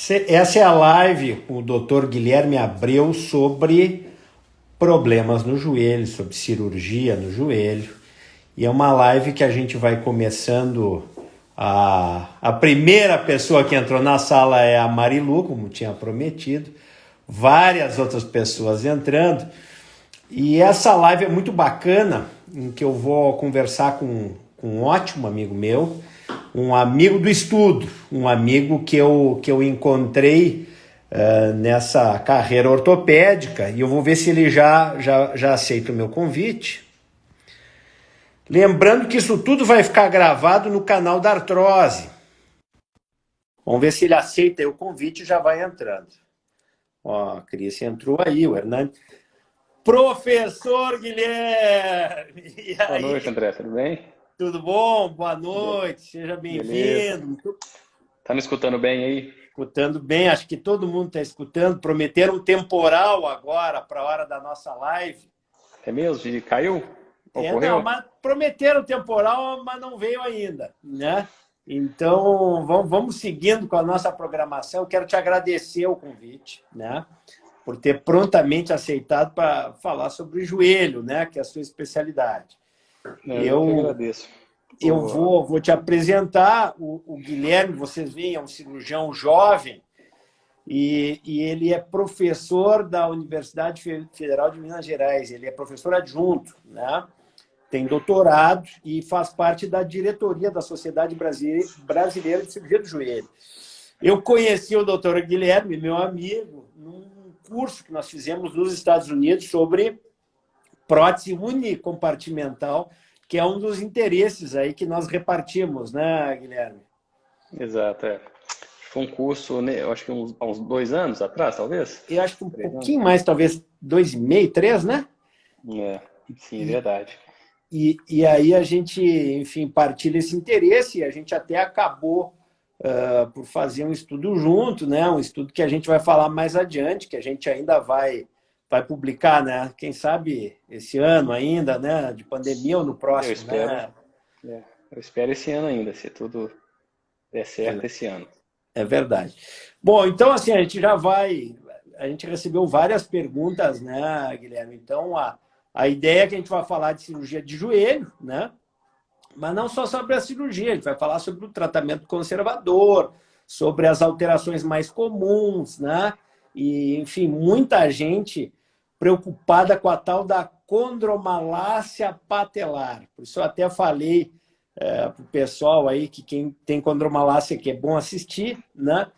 Essa é a live com o Dr. Guilherme Abreu sobre problemas no joelho, sobre cirurgia no joelho. E é uma live que a gente vai começando. A primeira pessoa que entrou na sala é a Marilu, como tinha prometido. Várias outras pessoas entrando. E essa live é muito bacana, em que eu vou conversar com um ótimo amigo meu, um amigo do estudo, um amigo que eu encontrei nessa carreira ortopédica, e eu vou ver se ele já aceita o meu convite. Lembrando que isso tudo vai ficar gravado no canal da Artrose. Vamos ver se ele aceita o convite e já vai entrando. Ó, a Cris entrou aí, o Hernani. Professor Guilherme! E Boa aí? noite, André, tudo bem? Tudo bom? Boa noite, seja Beleza. bem-vindo. Tá me escutando bem aí? Escutando bem, acho que todo mundo está escutando. Prometeram um temporal agora para a hora da nossa live. É mesmo? Caiu? Não, Ocorreu? mas prometeram temporal, mas não veio ainda, né? Então, vamos seguindo com a nossa programação. Quero te agradecer o convite, né? Por ter prontamente aceitado para falar sobre o joelho, né? Que é a sua especialidade. Eu que agradeço. Eu vou te apresentar o Guilherme, vocês veem, é um cirurgião jovem e ele é professor da Universidade Federal de Minas Gerais. Ele é professor adjunto, né? Tem doutorado e faz parte da diretoria da Sociedade Brasileira de Cirurgia do Joelho. Eu conheci o doutor Guilherme, meu amigo, num curso que nós fizemos nos Estados Unidos sobre prótese unicompartimental, que é um dos interesses aí que nós repartimos, né, Guilherme? Exato, é. Foi um curso, né, eu acho que há uns 2 anos atrás, talvez? Eu acho que um 3 anos? pouquinho mais, talvez 2,5, 3, né? É, sim, verdade. E aí a gente, enfim, partilha esse interesse e a gente até acabou por fazer um estudo junto, né? Um estudo que a gente vai falar mais adiante, que a gente ainda vai publicar, né? Quem sabe esse ano ainda, né? De pandemia ou no Eu próximo, espero, né? eu espero esse ano ainda, se tudo der certo É, esse ano. é verdade. Bom, então assim, a gente já vai. A gente recebeu várias perguntas, né, Guilherme? Então, a ideia é que a gente vai falar de cirurgia de joelho, né? Mas não só sobre a cirurgia, a gente vai falar sobre o tratamento conservador, sobre as alterações mais comuns, né? E, enfim, muita gente preocupada com a tal da condromalácia patelar. Por isso eu até falei para o pessoal aí que quem tem condromalácia que é bom assistir, né?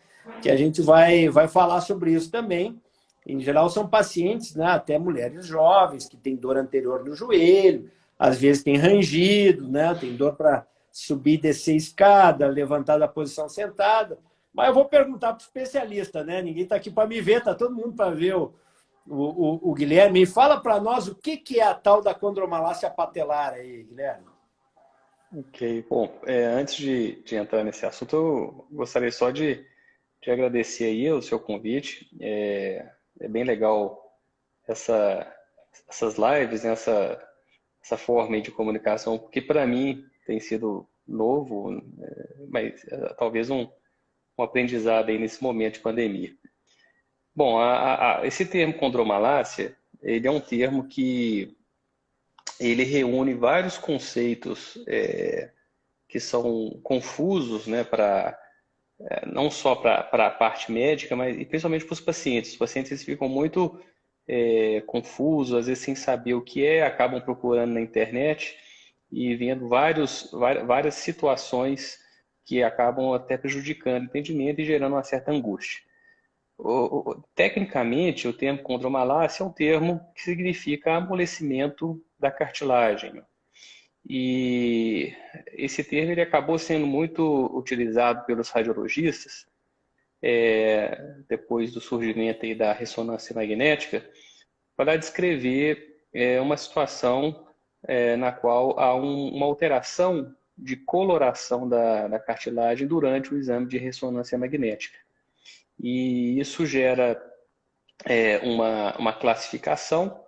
Que a gente vai falar sobre isso também. Em geral, são pacientes, né? Até mulheres jovens que têm dor anterior no joelho, às vezes tem rangido, né? Tem dor para subir e descer escada, levantar da posição sentada. Mas eu vou perguntar para o especialista, né? Ninguém está aqui para me ver, está todo mundo para ver o Guilherme. E fala para nós o que é a tal da condromalácia patelar aí, Guilherme. Ok, bom, antes de entrar nesse assunto, eu gostaria só de agradecer aí o seu convite. É bem legal essa, essas lives, né, essa forma aí de comunicação, porque para mim tem sido novo, mas talvez um aprendizado aí nesse momento de pandemia. Bom, esse termo condromalácia, ele é um termo que ele reúne vários conceitos que são confusos, né, não só para a parte médica, mas e principalmente para os pacientes. Os pacientes eles ficam muito confusos, às vezes sem saber o que é, acabam procurando na internet e vendo várias situações que acabam até prejudicando o entendimento e gerando uma certa angústia. Tecnicamente, o termo condromalácia é um termo que significa amolecimento da cartilagem. E esse termo ele acabou sendo muito utilizado pelos radiologistas depois do surgimento aí da ressonância magnética para descrever uma situação na qual há uma alteração de coloração da cartilagem durante o exame de ressonância magnética. E isso gera uma classificação,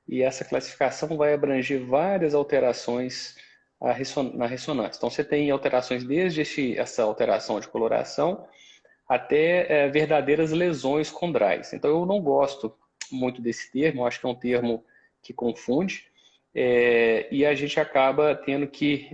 e essa classificação vai abranger várias alterações na ressonância. Então, você tem alterações desde essa alteração de coloração até verdadeiras lesões condrais. Então, eu não gosto muito desse termo, eu acho que é um termo que confunde, e a gente acaba tendo que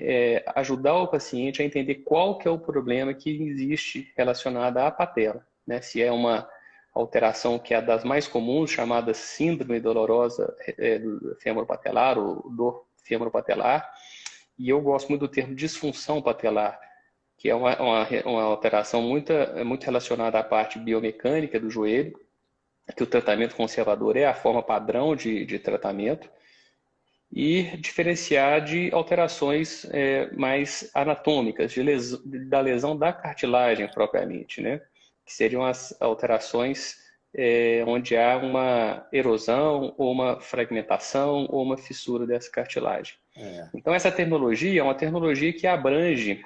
ajudar o paciente a entender qual que é o problema que existe relacionado à patela, né? Se é uma alteração que é das mais comuns, chamada síndrome dolorosa do fêmur patelar, ou dor fêmur patelar, e eu gosto muito do termo disfunção patelar, que é uma alteração muito relacionada à parte biomecânica do joelho, que o tratamento conservador é a forma padrão de tratamento, e diferenciar de alterações mais anatômicas, da lesão da cartilagem propriamente, né? Que seriam as alterações onde há uma erosão, ou uma fragmentação, ou uma fissura dessa cartilagem. Então, essa terminologia é uma terminologia que abrange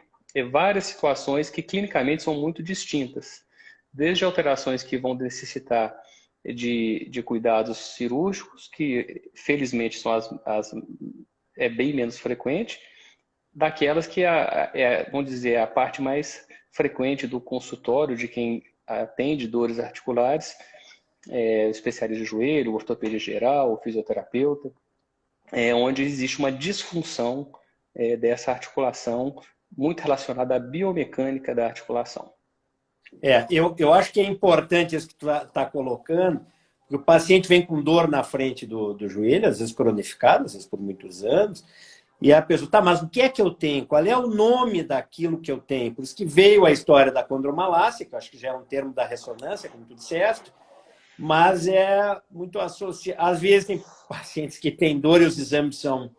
várias situações que clinicamente são muito distintas, desde alterações que vão necessitar de cuidados cirúrgicos, que felizmente são é bem menos frequente, daquelas que vamos dizer, a parte mais frequente do consultório de quem atende dores articulares, especialista de joelho, ortopedia geral, fisioterapeuta, onde existe uma disfunção dessa articulação muito relacionada à biomecânica da articulação. Eu acho que é importante isso que tu está colocando, porque o paciente vem com dor na frente do joelho, às vezes cronificada, às vezes por muitos anos, e a pessoa, tá, mas o que é que eu tenho? Qual é o nome daquilo que eu tenho? Por isso que veio a história da condromalácia, que eu acho que já é um termo da ressonância, como tu disseste, mas é muito associado. Às vezes tem pacientes que têm dor e os exames são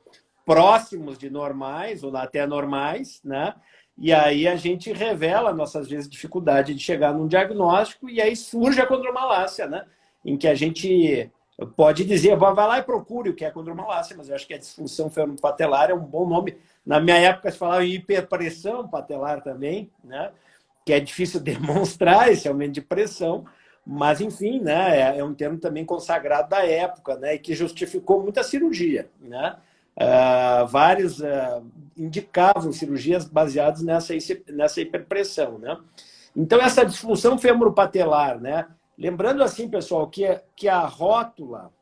próximos de normais, ou até normais, né? E aí a gente revela, nossas vezes, dificuldade de chegar num diagnóstico, e aí surge a condromalácia, né? Em que a gente pode dizer, vai lá e procure o que é condromalácia, mas eu acho que a disfunção femoropatelar é um bom nome. Na minha época se falava em hiperpressão patelar também, né? Que é difícil demonstrar esse aumento de pressão, mas enfim, né? É um termo também consagrado da época, né? E que justificou muita cirurgia, né? Vários indicavam cirurgias baseadas nessa hiperpressão, né? Então, essa disfunção femoropatelar, né? Lembrando assim, pessoal, que a rótula,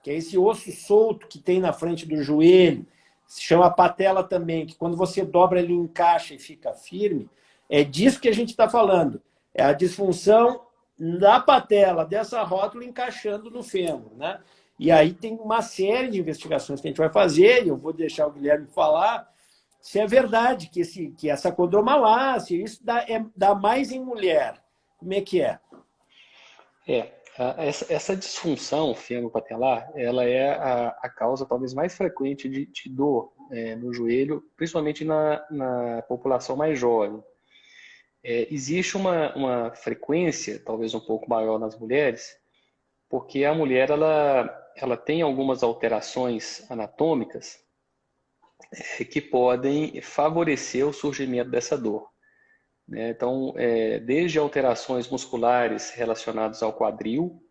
que é esse osso solto que tem na frente do joelho, se chama patela também, que quando você dobra ele encaixa e fica firme, é disso que a gente está falando. É a disfunção da patela, dessa rótula encaixando no fêmur, né? E aí tem uma série de investigações que a gente vai fazer, e eu vou deixar o Guilherme falar, se é verdade que essa condromalácia, isso dá mais em mulher. Como é que é? Essa disfunção fêmur-patelar, ela é a causa talvez mais frequente de dor no joelho, principalmente na população mais jovem. Existe uma frequência, talvez um pouco maior nas mulheres, porque a mulher ela tem algumas alterações anatômicas que podem favorecer o surgimento dessa dor, né? Então, desde alterações musculares relacionadas ao quadril,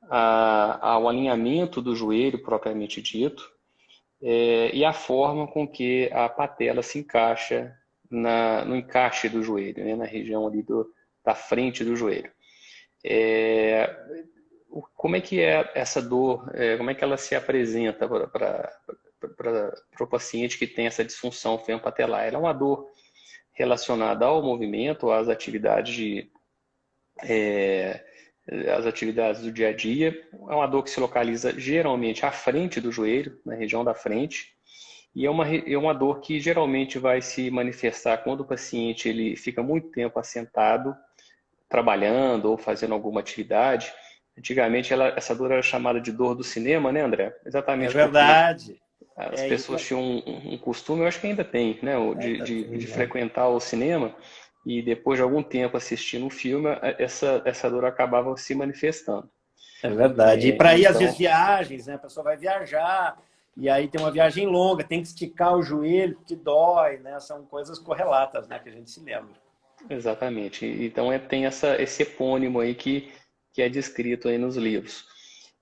ao alinhamento do joelho propriamente dito, e a forma com que a patela se encaixa no encaixe do joelho, né? Na região ali da frente do joelho. Como é que é essa dor? Como é que ela se apresenta para o paciente que tem essa disfunção femoropatelar? Ela é uma dor relacionada ao movimento, às atividades as atividades do dia a dia. É uma dor que se localiza geralmente à frente do joelho, na região da frente, e é uma dor que geralmente vai se manifestar quando o paciente ele fica muito tempo assentado, trabalhando ou fazendo alguma atividade. Antigamente essa dor era chamada de dor do cinema, né, André? É Exatamente porque verdade. as pessoas tinham um costume, eu acho que ainda tem, né, de frequentar o cinema, e depois de algum tempo assistindo um filme, essa dor acabava se manifestando. É verdade. E para ir, às vezes, Então, viagens, né? A pessoa vai viajar, e aí tem uma viagem longa, tem que esticar o joelho, que dói, né? São coisas correlatas, né? Que a gente se lembra. exatamente. Então tem esse epônimo aí que é descrito aí nos livros.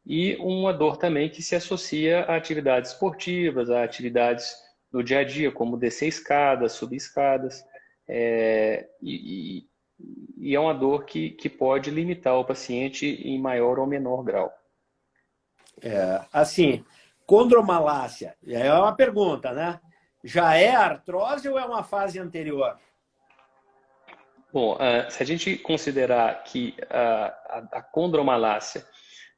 E uma dor também que se associa a atividades esportivas, a atividades no dia a dia, como descer escadas, subir escadas. e é uma dor que pode limitar o paciente em maior ou menor grau. Assim, condromalácia, é uma pergunta, né? Já é artrose ou é uma fase anterior? Bom, se a gente considerar que a condromalácia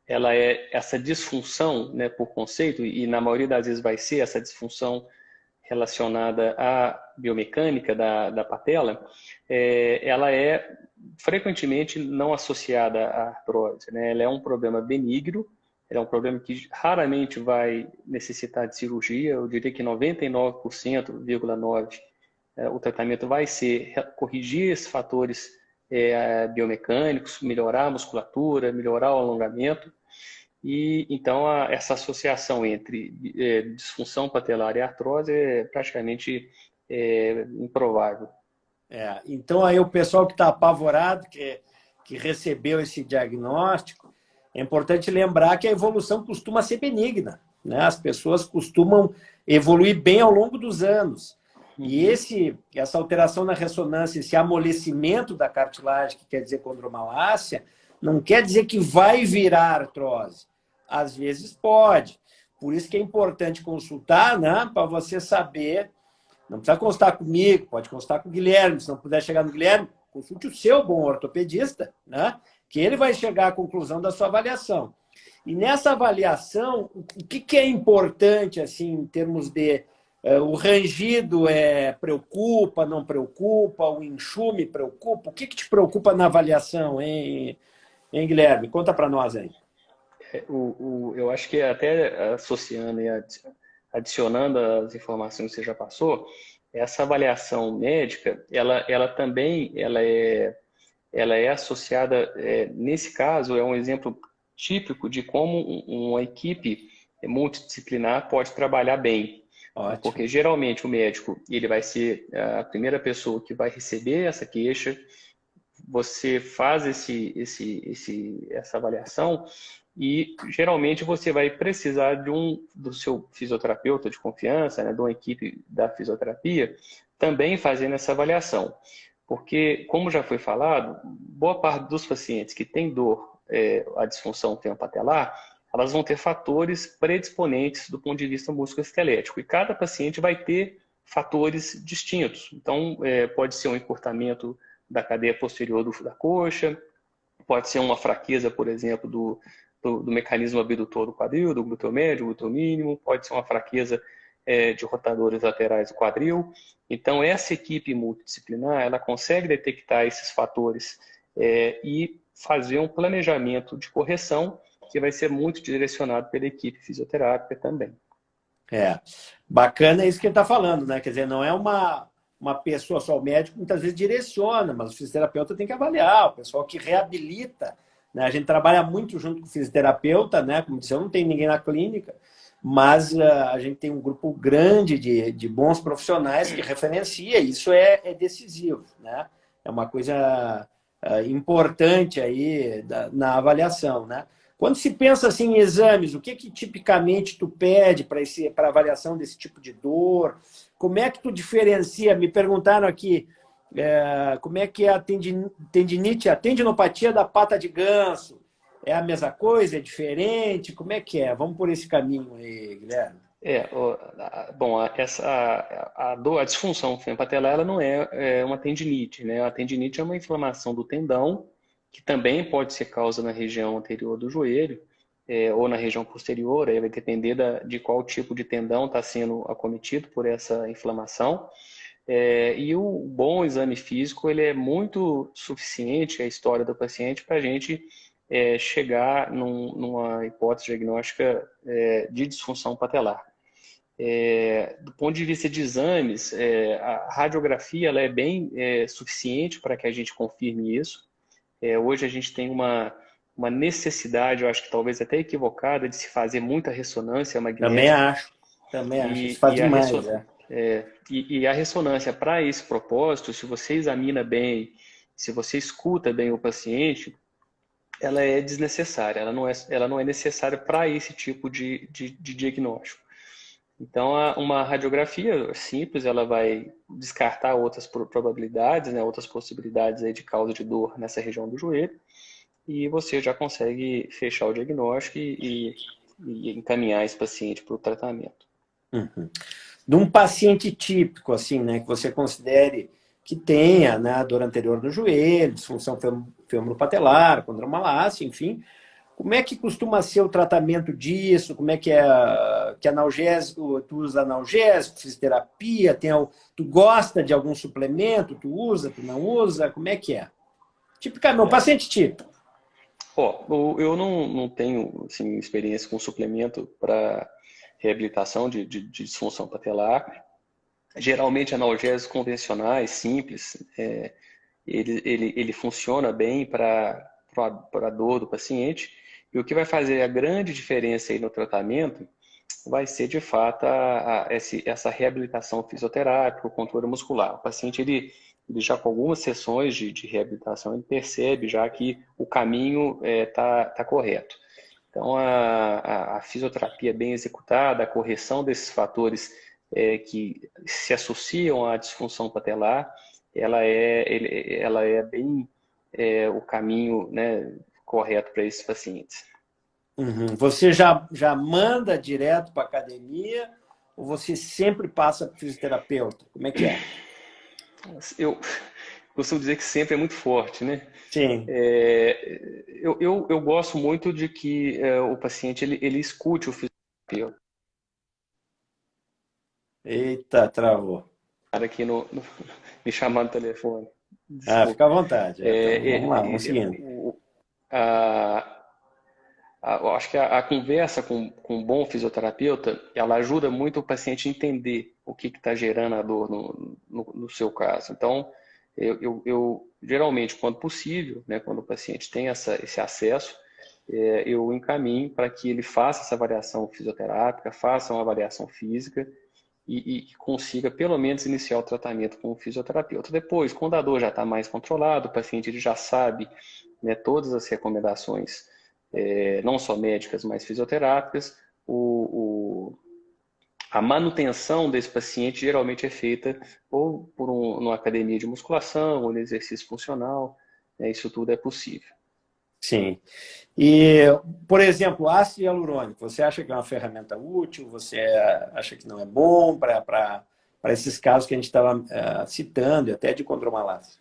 ela é essa disfunção, né, por conceito, e na maioria das vezes vai ser essa disfunção relacionada à biomecânica da patela, ela é frequentemente não associada à artrose, né? Ela é um problema benigno, é um problema que raramente vai necessitar de cirurgia, eu diria que 99,9% o tratamento vai ser corrigir esses fatores biomecânicos, melhorar a musculatura, melhorar o alongamento. E então essa associação entre disfunção patelar e artrose é praticamente improvável. Então aí o pessoal que está apavorado, que recebeu esse diagnóstico, é importante lembrar que a evolução costuma ser benigna, né? As pessoas costumam evoluir bem ao longo dos anos. E essa alteração na ressonância, esse amolecimento da cartilagem, que quer dizer condromalácia, não quer dizer que vai virar artrose. Às vezes pode. Por isso que é importante consultar, né, para você saber. Não precisa constar comigo, pode constar com o Guilherme. Se não puder chegar no Guilherme, consulte o seu bom ortopedista, né, que ele vai chegar à conclusão da sua avaliação. E nessa avaliação, o que é importante assim, em termos de o rangido preocupa, não preocupa, o enxume preocupa? O que te preocupa na avaliação, hein, Guilherme? Conta para nós aí. Eu acho que até associando e adicionando as informações que você já passou, essa avaliação médica, ela também ela é associada, nesse caso, é um exemplo típico de como uma equipe multidisciplinar pode trabalhar bem. Ótimo. Porque geralmente o médico ele vai ser a primeira pessoa que vai receber essa queixa, você faz essa avaliação e geralmente você vai precisar do seu fisioterapeuta de confiança, né, de uma equipe da fisioterapia, também fazendo essa avaliação. Porque, como já foi falado, boa parte dos pacientes que têm dor, a disfunção tempopatelar, elas vão ter fatores predisponentes do ponto de vista musculoesquelético. E cada paciente vai ter fatores distintos. Então, pode ser um encurtamento da cadeia posterior da coxa, pode ser uma fraqueza, por exemplo, do mecanismo abdutor do quadril, do glúteo médio, glúteo mínimo, pode ser uma fraqueza de rotadores laterais do quadril. Então, essa equipe multidisciplinar, ela consegue detectar esses fatores e fazer um planejamento de correção que vai ser muito direcionado pela equipe fisioterápica também. Bacana isso que ele está falando, né? Quer dizer, não é uma pessoa só, o médico muitas vezes direciona, mas o fisioterapeuta tem que avaliar, o pessoal que reabilita, né? A gente trabalha muito junto com o fisioterapeuta, né? Como disse, eu não tenho ninguém na clínica, mas a gente tem um grupo grande de bons profissionais que referencia, e isso é decisivo, né? É uma coisa importante aí na avaliação, né? Quando se pensa assim em exames, o que tipicamente tu pede para avaliação desse tipo de dor? Como é que tu diferencia? Me perguntaram aqui, como é que é a tendinite, a tendinopatia da pata de ganso? É a mesma coisa? É diferente? Como é que é? Vamos por esse caminho aí, Guilherme. Bom, a disfunção fempatelar ela não é uma tendinite, né? A tendinite é uma inflamação do tendão, que também pode ser causa na região anterior do joelho, ou na região posterior, aí vai depender de qual tipo de tendão está sendo acometido por essa inflamação. E o bom exame físico, ele é muito suficiente, a história do paciente, para a gente chegar numa hipótese diagnóstica de disfunção patelar. Do ponto de vista de exames, a radiografia ela é bem suficiente para que a gente confirme isso. Hoje a gente tem uma necessidade, eu acho que talvez até equivocada, de se fazer muita ressonância magnética. Também acho. Isso faz demais. E a ressonância, para esse propósito, se você examina bem, se você escuta bem o paciente, ela é desnecessária, ela não é necessária para esse tipo de diagnóstico. Então, uma radiografia simples, ela vai descartar outras probabilidades, né, outras possibilidades aí de causa de dor nessa região do joelho, e você já consegue fechar o diagnóstico e encaminhar esse paciente para o tratamento. Uhum. De um paciente típico, assim, né, que você considere que tenha, né, dor anterior no joelho, disfunção femoropatelar, condromalácia, enfim, como é que costuma ser o tratamento disso? Como é que analgésico, tu usa analgésico, fisioterapia, tu gosta de algum suplemento, tu usa, tu não usa, como é que é? Tipicamente, um paciente típico. Eu não tenho assim, experiência com suplemento para reabilitação de disfunção patelar. Geralmente, analgésicos convencionais, simples, ele funciona bem para a dor do paciente. E o que vai fazer a grande diferença aí no tratamento vai ser, de fato, essa reabilitação fisioterápica, o controle muscular. O paciente, ele já com algumas sessões de reabilitação, ele percebe já que o caminho tá correto. Então, a fisioterapia bem executada, a correção desses fatores que se associam à disfunção patelar, ela é bem o caminho, né, correto para esses pacientes. Uhum. Você já manda direto para academia ou você sempre passa para fisioterapeuta? Como é que é? Eu costumo dizer que sempre é muito forte, né? Sim. Eu gosto muito de que o paciente ele escute o fisioterapeuta. Eita, travou. Aqui me chamando no telefone. Ah, Desculpa. fica à vontade. Então, vamos lá, vamos É, seguindo. a, eu acho que a conversa com um bom fisioterapeuta, ela ajuda muito o paciente a entender o que está gerando a dor no seu caso. Então, geralmente, quando possível, né, quando o paciente tem esse acesso, eu encaminho para que ele faça essa avaliação fisioterápica, faça uma avaliação física e consiga, pelo menos, iniciar o tratamento com o fisioterapeuta. Depois, quando a dor já está mais controlada, o paciente ele já sabe, né, todas as recomendações não só médicas, mas fisioterápicas, a manutenção desse paciente geralmente é feita ou por uma academia de musculação, ou no exercício funcional, né, isso tudo é possível. Sim. E, por exemplo, ácido hialurônico, você acha que é uma ferramenta útil? Você acha que não é bom para esses casos que a gente estava citando, e até de condromalácia?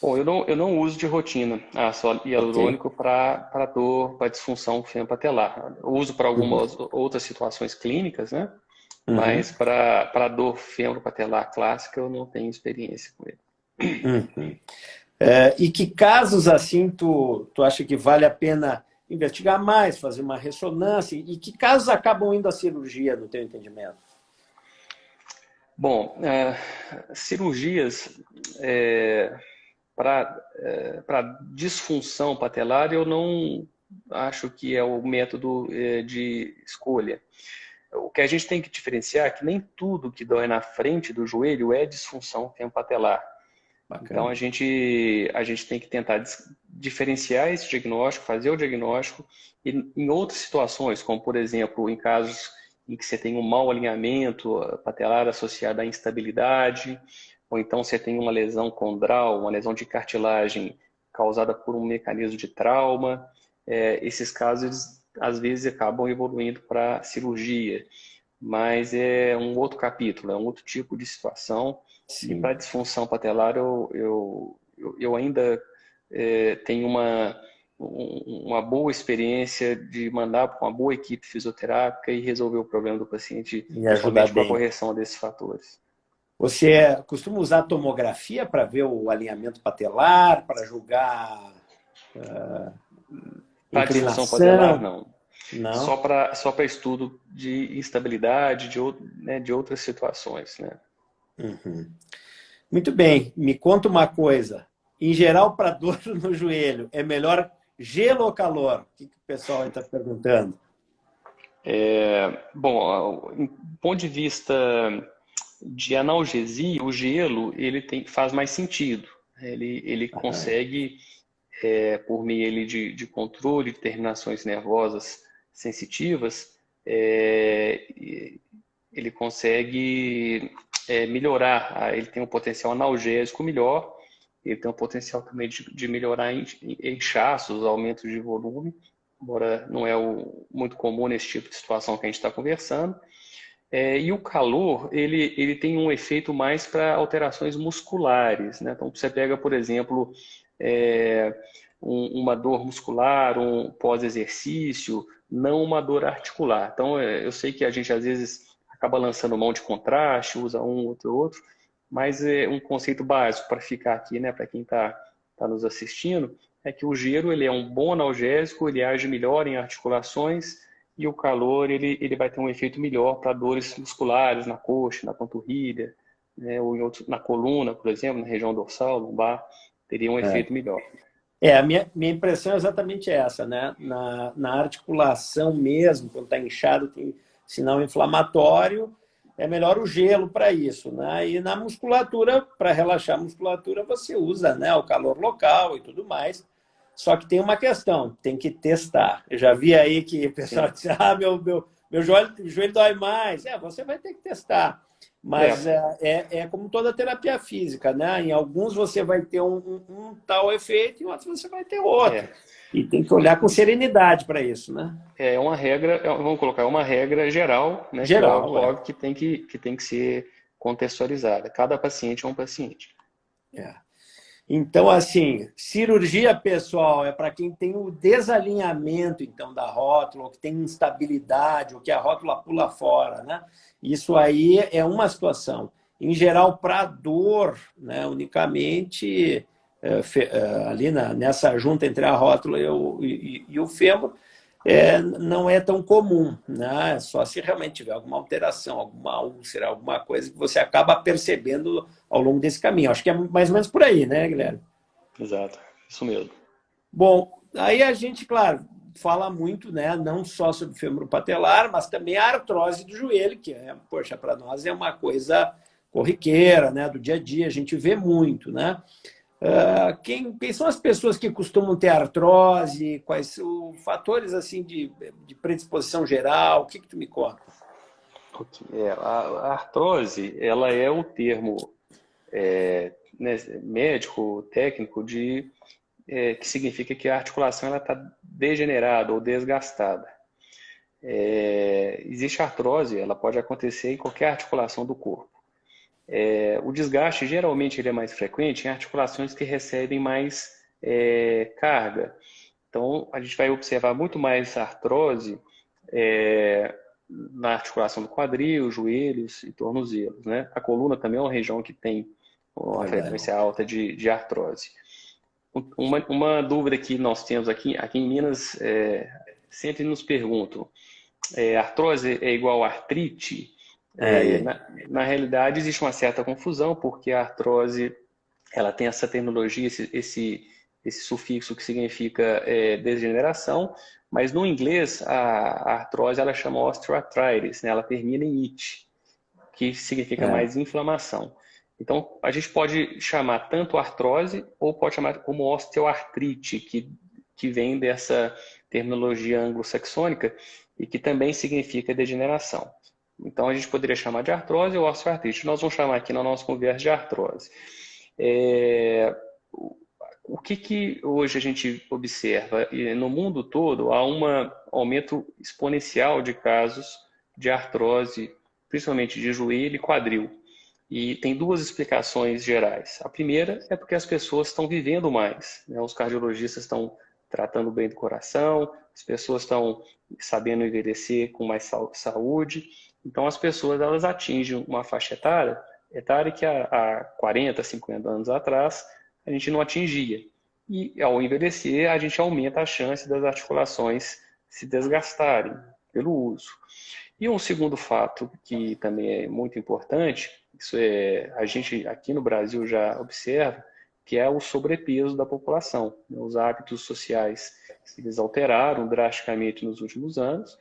Bom, eu não uso de rotina ácido Ok. hialurônico para dor, para disfunção fempatelar. Eu uso para Uhum. algumas outras situações clínicas, né? Uhum. Mas para dor fempatelar clássica eu não tenho experiência com ele. Uhum. E que casos assim tu acha que vale a pena investigar mais, fazer uma ressonância? E que casos acabam indo à cirurgia, no teu entendimento? Bom, cirurgias para disfunção patelar eu não acho que é o método de escolha. O que a gente tem que diferenciar é que nem tudo que dói na frente do joelho é disfunção tempopatelar. Então, Bacana. a gente tem que tentar diferenciar esse diagnóstico, fazer o diagnóstico, e em outras situações, como por exemplo, em casos em que você tem um mau alinhamento patelar associado à instabilidade, ou então você tem uma lesão condral, uma lesão de cartilagem causada por um mecanismo de trauma, esses casos eles, às vezes acabam evoluindo para cirurgia, mas é um outro capítulo, é um outro tipo de situação. E Sim. para disfunção patelar, eu ainda tenho uma boa experiência de mandar para uma boa equipe fisioterápica e resolver o problema do paciente Me ajudar somente com a bem. correção desses fatores. Você costuma usar tomografia para ver o alinhamento patelar, para julgar Para disfunção patelar, inclinação? não. Não? Só para estudo de instabilidade, né, de outras situações, né? Uhum. Muito bem. Me conta uma coisa. Em geral, para dor no joelho, é melhor gelo ou calor? O que o pessoal está perguntando? Bom, do ponto de vista de analgesia, o gelo faz mais sentido. Ele Aham. consegue, por meio de controle de terminações nervosas sensitivas, ele consegue melhorar, ele tem um potencial analgésico melhor, ele tem um potencial também de melhorar inchaços, aumentos de volume, embora não é muito comum nesse tipo de situação que a gente está conversando. E o calor, ele tem um efeito mais para alterações musculares, né? Então, você pega, por exemplo, uma dor muscular, um pós-exercício, não uma dor articular. Então, eu sei que a gente, às vezes, acaba lançando mão de contraste, usa um, outro, mas um conceito básico para ficar aqui, né, para quem está nos assistindo, é que o gelo ele é um bom analgésico, ele age melhor em articulações, e o calor ele vai ter um efeito melhor para dores musculares na coxa, na panturrilha, né, ou na coluna, por exemplo, na região dorsal, lombar, teria um efeito melhor. A minha impressão é exatamente essa, né? Na articulação mesmo, quando está inchado, tem sinal inflamatório, é melhor o gelo para isso, né? E na musculatura, para relaxar a musculatura, você usa, né, o calor local e tudo mais. Só que tem uma questão, tem que testar. Eu já vi aí que o pessoal diz, meu joelho dói mais. Você vai ter que testar. Mas é como toda terapia física, né? Em alguns você vai ter um tal efeito, em outros você vai ter outro. E tem que olhar com serenidade para isso, né? É uma regra, vamos colocar, uma regra geral, né? Geral, que óbvio que tem que ser contextualizada. Cada paciente é um paciente. Então, assim, cirurgia, pessoal, é para quem tem o desalinhamento, então, da rótula, ou que tem instabilidade, ou que a rótula pula fora, né? Isso aí é uma situação. Em geral, para dor, né, unicamente ali nessa junta entre a rótula e o fêmur, não é tão comum, né? Só se realmente tiver alguma alteração, alguma úlcera, alguma coisa que você acaba percebendo ao longo desse caminho. Acho que é mais ou menos por aí, né, Guilherme? Exato, isso mesmo. Bom, aí a gente, claro, fala muito, né, não só sobre fêmur patelar, mas também a artrose do joelho, que poxa, para nós é uma coisa corriqueira, né, do dia a dia, a gente vê muito, né? Quem são as pessoas que costumam ter artrose? Quais são os fatores assim de predisposição geral? O que tu me conta? A artrose, ela é o termo né, médico, técnico, que significa que a articulação está degenerada ou desgastada. Existe artrose, ela pode acontecer em qualquer articulação do corpo. O desgaste, geralmente, ele é mais frequente em articulações que recebem mais carga. Então, a gente vai observar muito mais artrose na articulação do quadril, joelhos e tornozelos, né? A coluna também é uma região que tem uma frequência alta de artrose. Uma dúvida que nós temos aqui em Minas, sempre nos perguntam, artrose é igual a artrite? Na realidade, existe uma certa confusão, porque a artrose ela tem essa terminologia, esse sufixo que significa degeneração, mas no inglês a artrose ela chama osteoarthritis, né? Ela termina em it, que significa mais inflamação. Então, a gente pode chamar tanto artrose ou pode chamar como osteoartrite, que vem dessa terminologia anglo-saxônica e que também significa degeneração. Então, a gente poderia chamar de artrose ou osteoartrite. Nós vamos chamar aqui na nossa conversa de artrose. O que hoje a gente observa? No mundo todo, há um aumento exponencial de casos de artrose, principalmente de joelho e quadril. E tem duas explicações gerais. A primeira é porque as pessoas estão vivendo mais, né? Os cardiologistas estão tratando bem do coração, as pessoas estão sabendo envelhecer com mais saúde. Então, as pessoas elas atingem uma faixa etária que há 40, 50 anos atrás a gente não atingia. E ao envelhecer, a gente aumenta a chance das articulações se desgastarem pelo uso. E um segundo fato que também é muito importante, isso a gente aqui no Brasil já observa, que é o sobrepeso da população. Os hábitos sociais eles alteraram drasticamente nos últimos anos.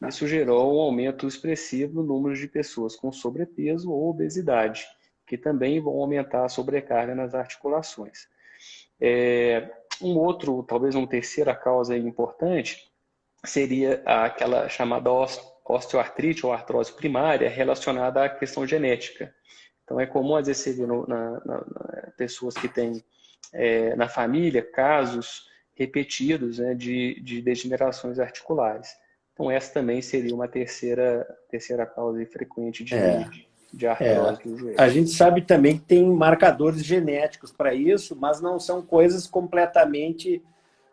Isso gerou um aumento expressivo no número de pessoas com sobrepeso ou obesidade, que também vão aumentar a sobrecarga nas articulações. Talvez uma terceira causa importante, seria aquela chamada osteoartrite ou artrose primária relacionada à questão genética. Então, é comum, às vezes, você ver pessoas que têm na família casos repetidos, né, de degenerações articulares. Então, essa também seria uma terceira causa frequente de artrose do joelho. A gente sabe também que tem marcadores genéticos para isso, mas não são coisas completamente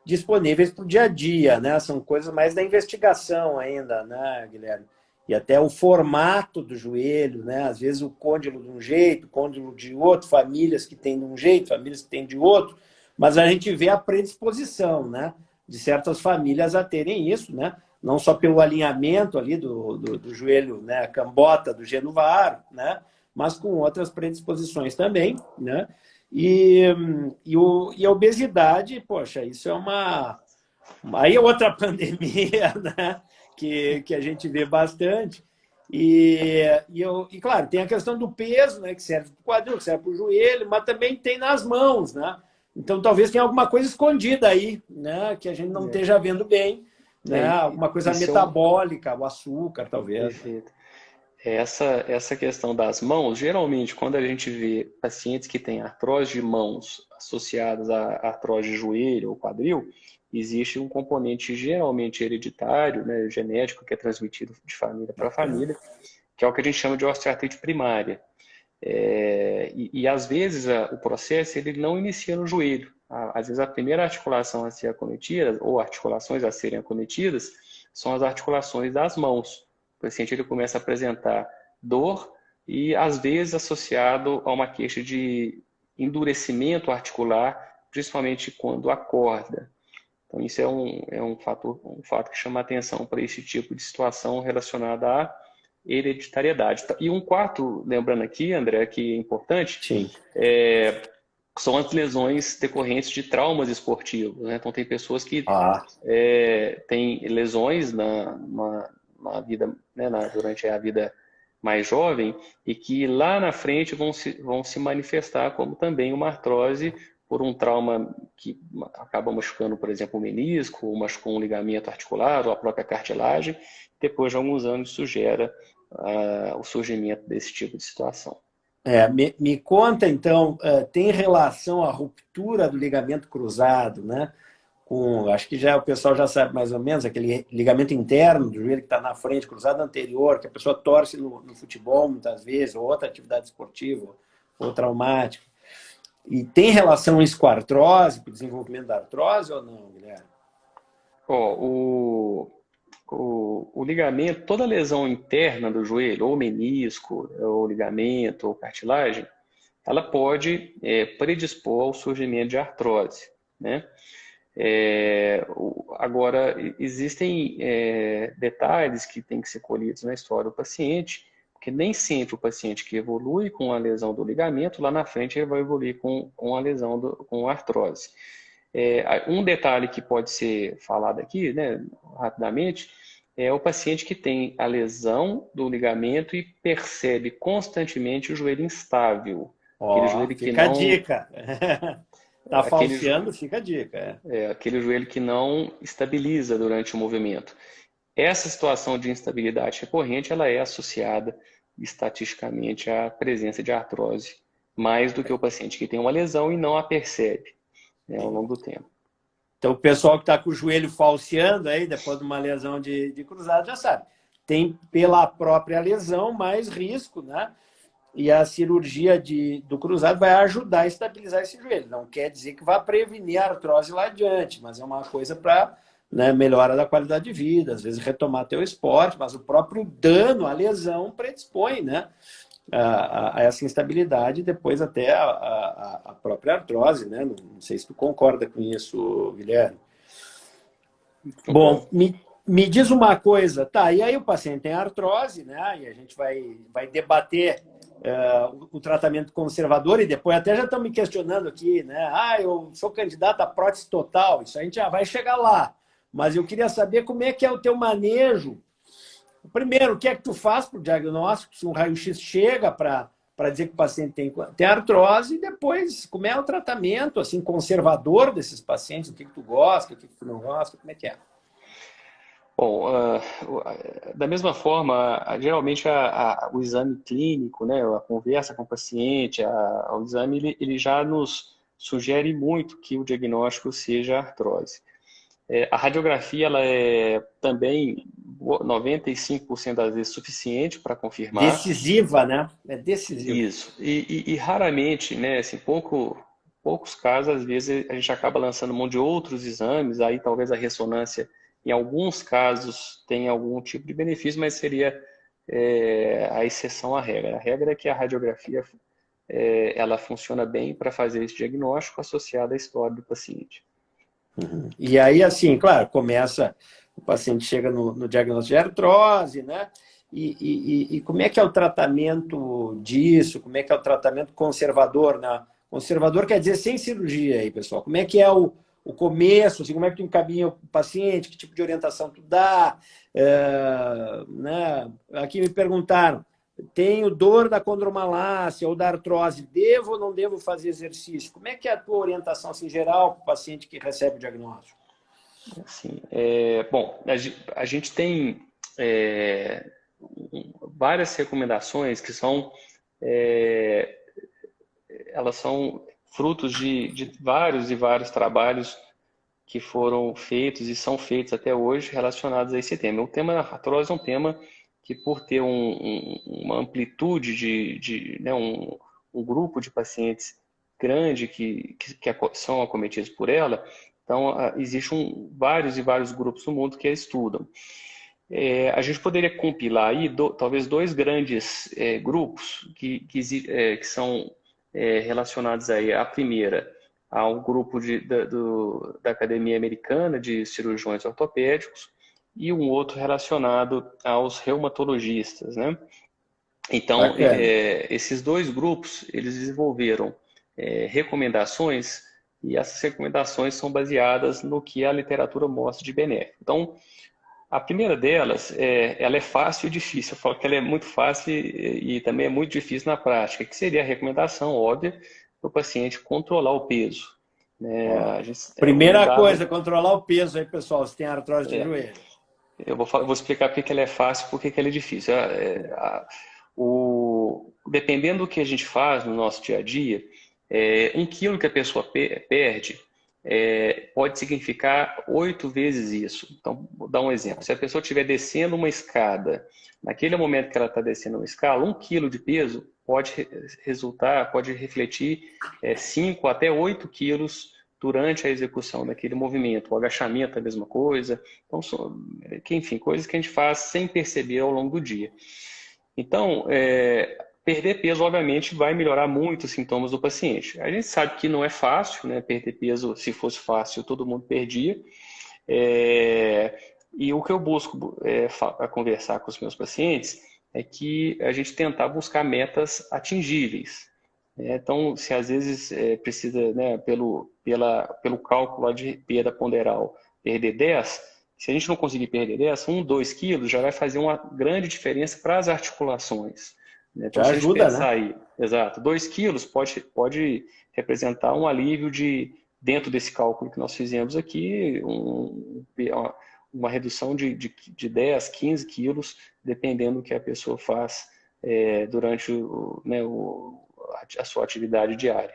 disponíveis para o dia a dia, né? São coisas mais da investigação ainda, né, Guilherme? E até o formato do joelho, né? Às vezes o côndilo de um jeito, o côndilo de outro, famílias que têm de um jeito, famílias que têm de outro, mas a gente vê a predisposição, né, de certas famílias a terem isso, né? Não só pelo alinhamento ali do joelho, né, a cambota do genuvar, né, mas com outras predisposições também, né? E a obesidade, poxa, isso é aí é outra pandemia, né, que a gente vê bastante. E claro, tem a questão do peso, né, que serve para o quadril, que serve para o joelho, mas também tem nas mãos, né? Então talvez tenha alguma coisa escondida aí, né, que a gente não esteja vendo bem, né? Alguma coisa metabólica, o açúcar, talvez. Perfeito. Essa questão das mãos, geralmente, quando a gente vê pacientes que têm artrose de mãos associadas à artrose de joelho ou quadril, existe um componente geralmente hereditário, né, genético, que é transmitido de família para família, que é o que a gente chama de osteoartrite primária. Às vezes o processo ele não inicia no joelho. Às vezes a primeira articulação a ser acometida, ou articulações a serem acometidas, são as articulações das mãos. O paciente ele começa a apresentar dor e às vezes associado a uma queixa de endurecimento articular, principalmente quando acorda. Então isso é um fato que chama a atenção para esse tipo de situação relacionada à hereditariedade. E um quarto, lembrando aqui, André, que é importante, Sim. São as lesões decorrentes de traumas esportivos, né? Então tem pessoas que têm lesões na vida, né, durante a vida mais jovem e que lá na frente vão se manifestar como também uma artrose por um trauma que acaba machucando, por exemplo, o menisco, ou machucou um ligamento articular, ou a própria cartilagem. Depois de alguns anos, isso gera o surgimento desse tipo de situação. Me conta, então, tem relação à ruptura do ligamento cruzado, né? Acho que o pessoal já sabe mais ou menos, aquele ligamento interno do joelho que está na frente, cruzado anterior, que a pessoa torce no futebol muitas vezes, ou outra atividade esportiva, ou traumática. E tem relação isso com a artrose, com o desenvolvimento da artrose ou não, Guilherme? O ligamento, toda lesão interna do joelho, ou menisco, ou ligamento, ou cartilagem, ela pode predispor ao surgimento de artrose, né? Agora, existem detalhes que têm que ser colhidos na história do paciente, porque nem sempre o paciente que evolui com a lesão do ligamento, lá na frente ele vai evoluir com a lesão com artrose. Um detalhe que pode ser falado aqui, né, rapidamente, é o paciente que tem a lesão do ligamento e percebe constantemente o joelho instável. Aquele joelho que fica não... a dica. Está falseando, fica a dica. Aquele joelho que não estabiliza durante o movimento. Essa situação de instabilidade recorrente, ela é associada estatisticamente à presença de artrose, mais do que o paciente que tem uma lesão e não a percebe, né, ao longo do tempo. Então, o pessoal que está com o joelho falseando aí, depois de uma lesão de cruzado, já sabe. Tem, pela própria lesão, mais risco, né? E a cirurgia do cruzado vai ajudar a estabilizar esse joelho. Não quer dizer que vai prevenir a artrose lá adiante, mas é uma coisa para, né, melhora da qualidade de vida, às vezes retomar teu esporte, mas o próprio dano, a lesão, predispõe, né, a essa instabilidade e depois até a própria artrose, né? Não sei se tu concorda com isso, Guilherme. Bom, me diz uma coisa, tá, e aí o paciente tem artrose, né, e a gente vai debater o tratamento conservador e depois até já estão me questionando aqui, né, eu sou candidato a prótese total, isso a gente já vai chegar lá, mas eu queria saber como é que é o teu manejo. Primeiro, o que é que tu faz para o diagnóstico, se um raio-x chega para dizer que o paciente tem artrose, e depois, como é o tratamento assim, conservador desses pacientes, o que tu gosta, o que tu não gosta, como é que é? Bom, da mesma forma, geralmente o exame clínico, né, a conversa com o paciente, o exame, ele já nos sugere muito que o diagnóstico seja artrose. A radiografia, ela é também 95% das vezes suficiente para confirmar Decisiva, né? É decisiva. isso. E raramente, né, assim, poucos casos, às vezes a gente acaba lançando mão de outros exames, aí talvez a ressonância, em alguns casos, tenha algum tipo de benefício, mas seria a exceção à regra. A regra é que a radiografia ela funciona bem para fazer esse diagnóstico associado à história do paciente. E aí, assim, claro, começa, o paciente chega no diagnóstico de artrose, né? E como é que é o tratamento disso? Como é que é o tratamento conservador, né? Conservador quer dizer sem cirurgia aí, pessoal. Como é que é o começo? Assim, como é que tu encaminha o paciente? Que tipo de orientação tu dá? Né? Aqui me perguntaram, tenho dor da condromalácia ou da artrose, devo ou não devo fazer exercício? Como é que é a tua orientação assim, geral para o paciente que recebe o diagnóstico? Assim, bom, a gente tem várias recomendações que é, elas são frutos de vários e vários trabalhos que foram feitos e são feitos até hoje relacionados a esse tema. O tema da artrose é um tema que, por ter uma amplitude né, um grupo de pacientes grande que são acometidos por ela, então existem vários e vários grupos no mundo que a estudam. A gente poderia compilar aí talvez dois grandes grupos que são relacionados aí. A primeira, ao grupo da Academia Americana de Cirurgiões Ortopédicos e um outro relacionado aos reumatologistas, né? Então, Bacana. esses dois grupos, eles desenvolveram recomendações e essas recomendações são baseadas no que a literatura mostra de benéfico. Então, a primeira delas, ela é fácil e difícil. Eu falo que ela é muito fácil e também é muito difícil na prática, que seria a recomendação óbvia para o paciente controlar o peso. Né? Ó. Um Primeira dado, coisa, controlar o peso aí, pessoal, se tem artrose de joelho. eu vou explicar por que ela é fácil e por que ela é difícil. Dependendo do que a gente faz no nosso dia a dia, 1 quilo que a pessoa perde pode significar 8 vezes isso. Então, vou dar um exemplo. Se a pessoa estiver descendo uma escada, naquele momento que ela está descendo uma escala, 1 quilo de peso pode refletir 5 até 8 quilos durante a execução daquele movimento. O agachamento é a mesma coisa. Então, enfim, coisas que a gente faz sem perceber ao longo do dia. Então, perder peso, obviamente, vai melhorar muito os sintomas do paciente. A gente sabe que não é fácil, né? Perder peso, se fosse fácil, todo mundo perdia. E o que eu busco a conversar com os meus pacientes é que a gente tentar buscar metas atingíveis. Então, se às vezes precisa, né, pelo cálculo lá de perda ponderal, perder 10, se a gente não conseguir perder 10, 2 quilos já vai fazer uma grande diferença para as articulações. Né? Então, Já se a gente ajuda, né? pensar aí, exato, 2 quilos pode representar um alívio dentro desse cálculo que nós fizemos aqui, uma redução de 10, 15 quilos, dependendo do que a pessoa faz durante a sua atividade diária.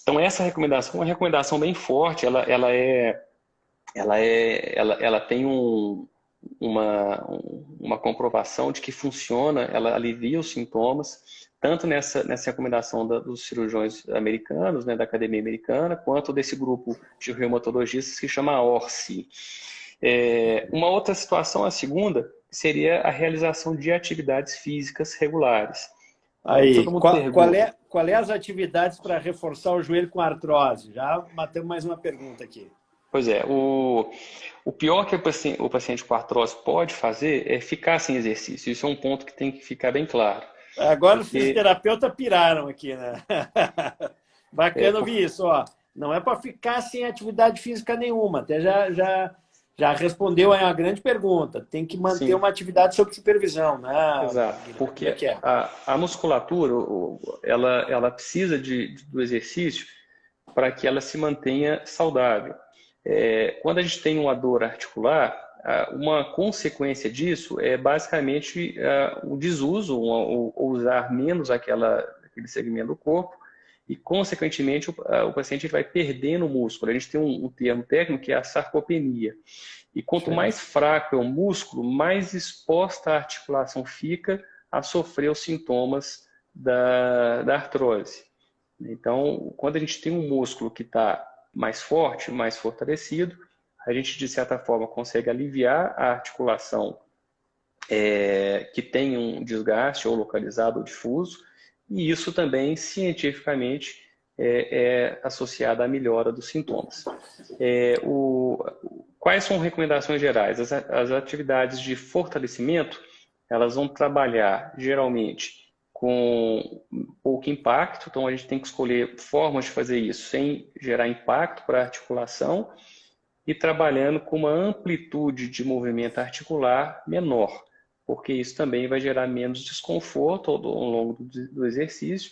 Então, essa recomendação é uma recomendação bem forte, ela tem uma comprovação de que funciona, ela alivia os sintomas, tanto nessa recomendação dos cirurgiões americanos, né, da Academia Americana, quanto desse grupo de reumatologistas que chama ORCE. Uma outra situação, a segunda, seria a realização de atividades físicas regulares. Aí todo Aí, mundo pergunta. qual é as atividades para reforçar o joelho com artrose? Já matamos mais uma pergunta aqui. Pois é, o pior que o paciente com artrose pode fazer é ficar sem exercício. Isso é um ponto que tem que ficar bem claro. Agora os Porque, fisioterapeutas piraram aqui, né? é, Bacana por- ouvir isso, ó. Não é para ficar sem atividade física nenhuma. Até já respondeu aí uma grande pergunta. Tem que manter sim, uma atividade sob supervisão, né, exato. Guilherme? Como é Porque que é? a musculatura, ela precisa do exercício para que ela se mantenha saudável. Quando a gente tem uma dor articular, uma consequência disso é basicamente o desuso, ou usar menos aquele segmento do corpo, e, consequentemente, o paciente vai perdendo o músculo. A gente tem um termo técnico que é a sarcopenia. E quanto mais fraco é o músculo, mais exposta a articulação fica a sofrer os sintomas da artrose. Então, quando a gente tem um músculo que está mais forte, mais fortalecido, a gente, de certa forma, consegue aliviar a articulação que tem um desgaste ou localizado ou difuso, e isso também, cientificamente, é associado à melhora dos sintomas. Quais são as recomendações gerais? As atividades de fortalecimento, elas vão trabalhar, geralmente, com pouco impacto, então a gente tem que escolher formas de fazer isso sem gerar impacto para a articulação e trabalhando com uma amplitude de movimento articular menor, porque isso também vai gerar menos desconforto ao longo do exercício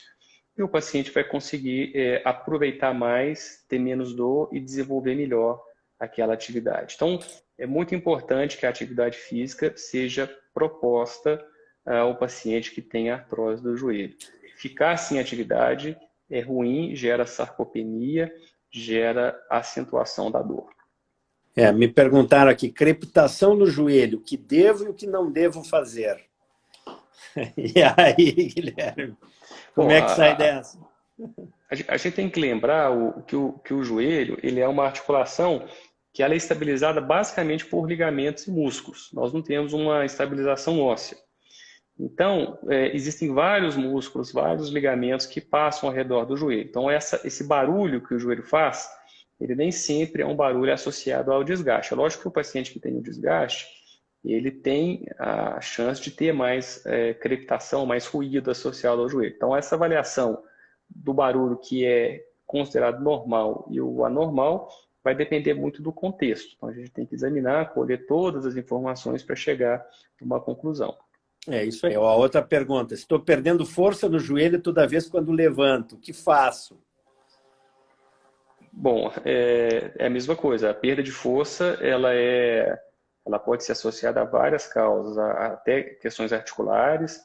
e o paciente vai conseguir aproveitar mais, ter menos dor e desenvolver melhor aquela atividade. Então, é muito importante que a atividade física seja proposta ao paciente que tem artrose do joelho. Ficar sem atividade é ruim, gera sarcopenia, gera acentuação da dor. Me perguntaram aqui, crepitação no joelho, o que devo e o que não devo fazer? E aí, Guilherme, como é que sai dessa? A gente tem que lembrar que o joelho ele é uma articulação que ela é estabilizada basicamente por ligamentos e músculos. Nós não temos uma estabilização óssea. Então, existem vários músculos, vários ligamentos que passam ao redor do joelho. Então, esse barulho que o joelho faz, ele nem sempre é um barulho associado ao desgaste. É lógico que o paciente que tem o desgaste, ele tem a chance de ter mais crepitação, mais ruído associado ao joelho. Então, essa avaliação do barulho que é considerado normal e o anormal vai depender muito do contexto. Então, a gente tem que examinar, colher todas as informações para chegar a uma conclusão. É isso aí. A outra pergunta. Estou perdendo força no joelho toda vez quando levanto. O que faço? Bom, é a mesma coisa. A perda de força, ela pode ser associada a várias causas, até questões articulares,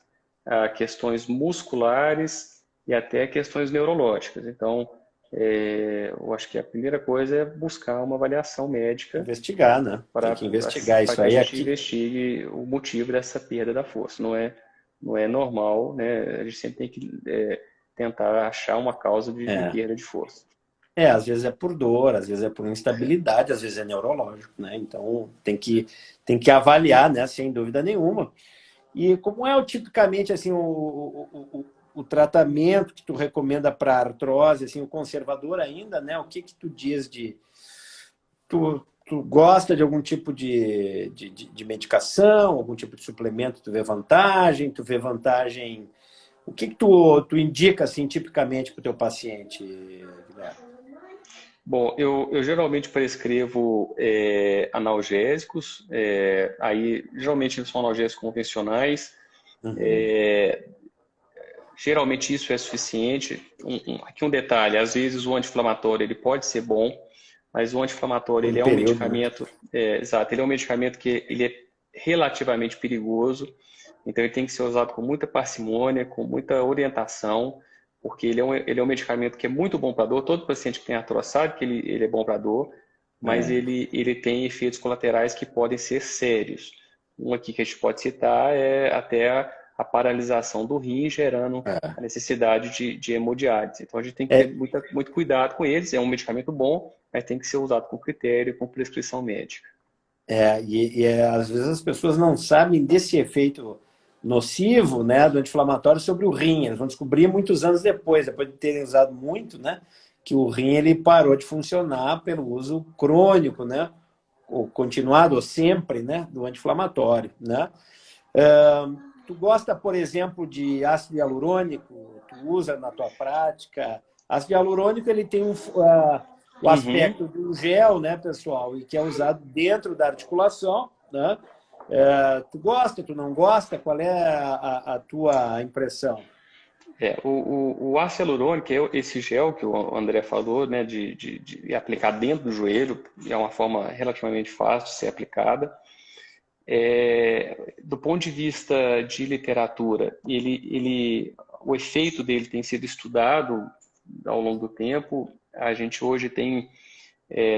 a questões musculares e até questões neurológicas. Então, eu acho que a primeira coisa é buscar uma avaliação médica. Investigar, né? Tem que investigar isso aí. Para que a gente investigue o motivo dessa perda da força. Não é normal, né? A gente sempre tem que tentar achar uma causa de perda de força. Às vezes é por dor, às vezes é por instabilidade, às vezes é neurológico, né? Então tem que avaliar, né? Sem dúvida nenhuma. E como é tipicamente assim o tratamento que tu recomenda para artrose, assim, o conservador ainda, né? O que tu diz de tu gosta de algum tipo de medicação, algum tipo de suplemento? Tu vê vantagem? O que tu indica assim tipicamente para o teu paciente, Guilherme? Bom, eu geralmente prescrevo analgésicos, aí geralmente são analgésicos convencionais, geralmente isso é suficiente. Aqui um detalhe, às vezes o anti-inflamatório ele pode ser bom, mas o anti-inflamatório ele é um medicamento, exato, ele é um medicamento que ele é relativamente perigoso, então ele tem que ser usado com muita parcimônia, com muita orientação, porque ele é um medicamento que é muito bom para dor. Todo paciente que tem artrose sabe que ele é bom para dor, mas ele tem efeitos colaterais que podem ser sérios. Um aqui que a gente pode citar é até a paralisação do rim, gerando a necessidade de hemodiálise. Então a gente tem que ter muito cuidado com eles. É um medicamento bom, mas tem que ser usado com critério e com prescrição médica. Às vezes as pessoas não sabem desse efeito nocivo, né, do anti-inflamatório sobre o rim. Eles vão descobrir muitos anos depois de terem usado muito, né, que o rim ele parou de funcionar pelo uso crônico, né, ou continuado ou sempre, né, do anti-inflamatório, né. Tu gosta, por exemplo, de ácido hialurônico? Tu usa na tua prática? Ácido hialurônico ele tem o aspecto do gel, né, pessoal, e que é usado dentro da articulação, né? Tu gosta, tu não gosta? Qual é a tua impressão? O ácido hialurônico é esse gel que o André falou, né, de aplicar dentro do joelho, é uma forma relativamente fácil de ser aplicada. Do ponto de vista de literatura, o efeito dele tem sido estudado ao longo do tempo. A gente hoje tem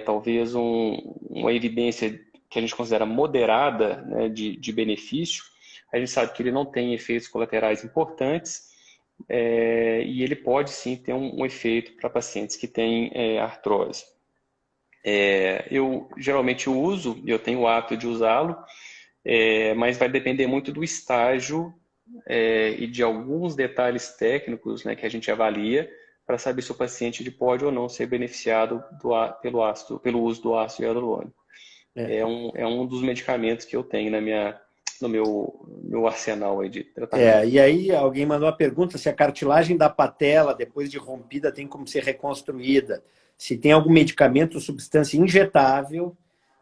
talvez uma evidência que a gente considera moderada, né, de benefício. A gente sabe que ele não tem efeitos colaterais importantes, e ele pode sim ter um efeito para pacientes que têm artrose. Eu geralmente uso, eu tenho o hábito de usá-lo, mas vai depender muito do estágio e de alguns detalhes técnicos, né, que a gente avalia para saber se o paciente ele pode ou não ser beneficiado pelo uso do ácido hialurônico. É um dos medicamentos que eu tenho no meu arsenal aí de tratamento. E aí alguém mandou a pergunta se a cartilagem da patela, depois de rompida, tem como ser reconstruída. Se tem algum medicamento ou substância injetável,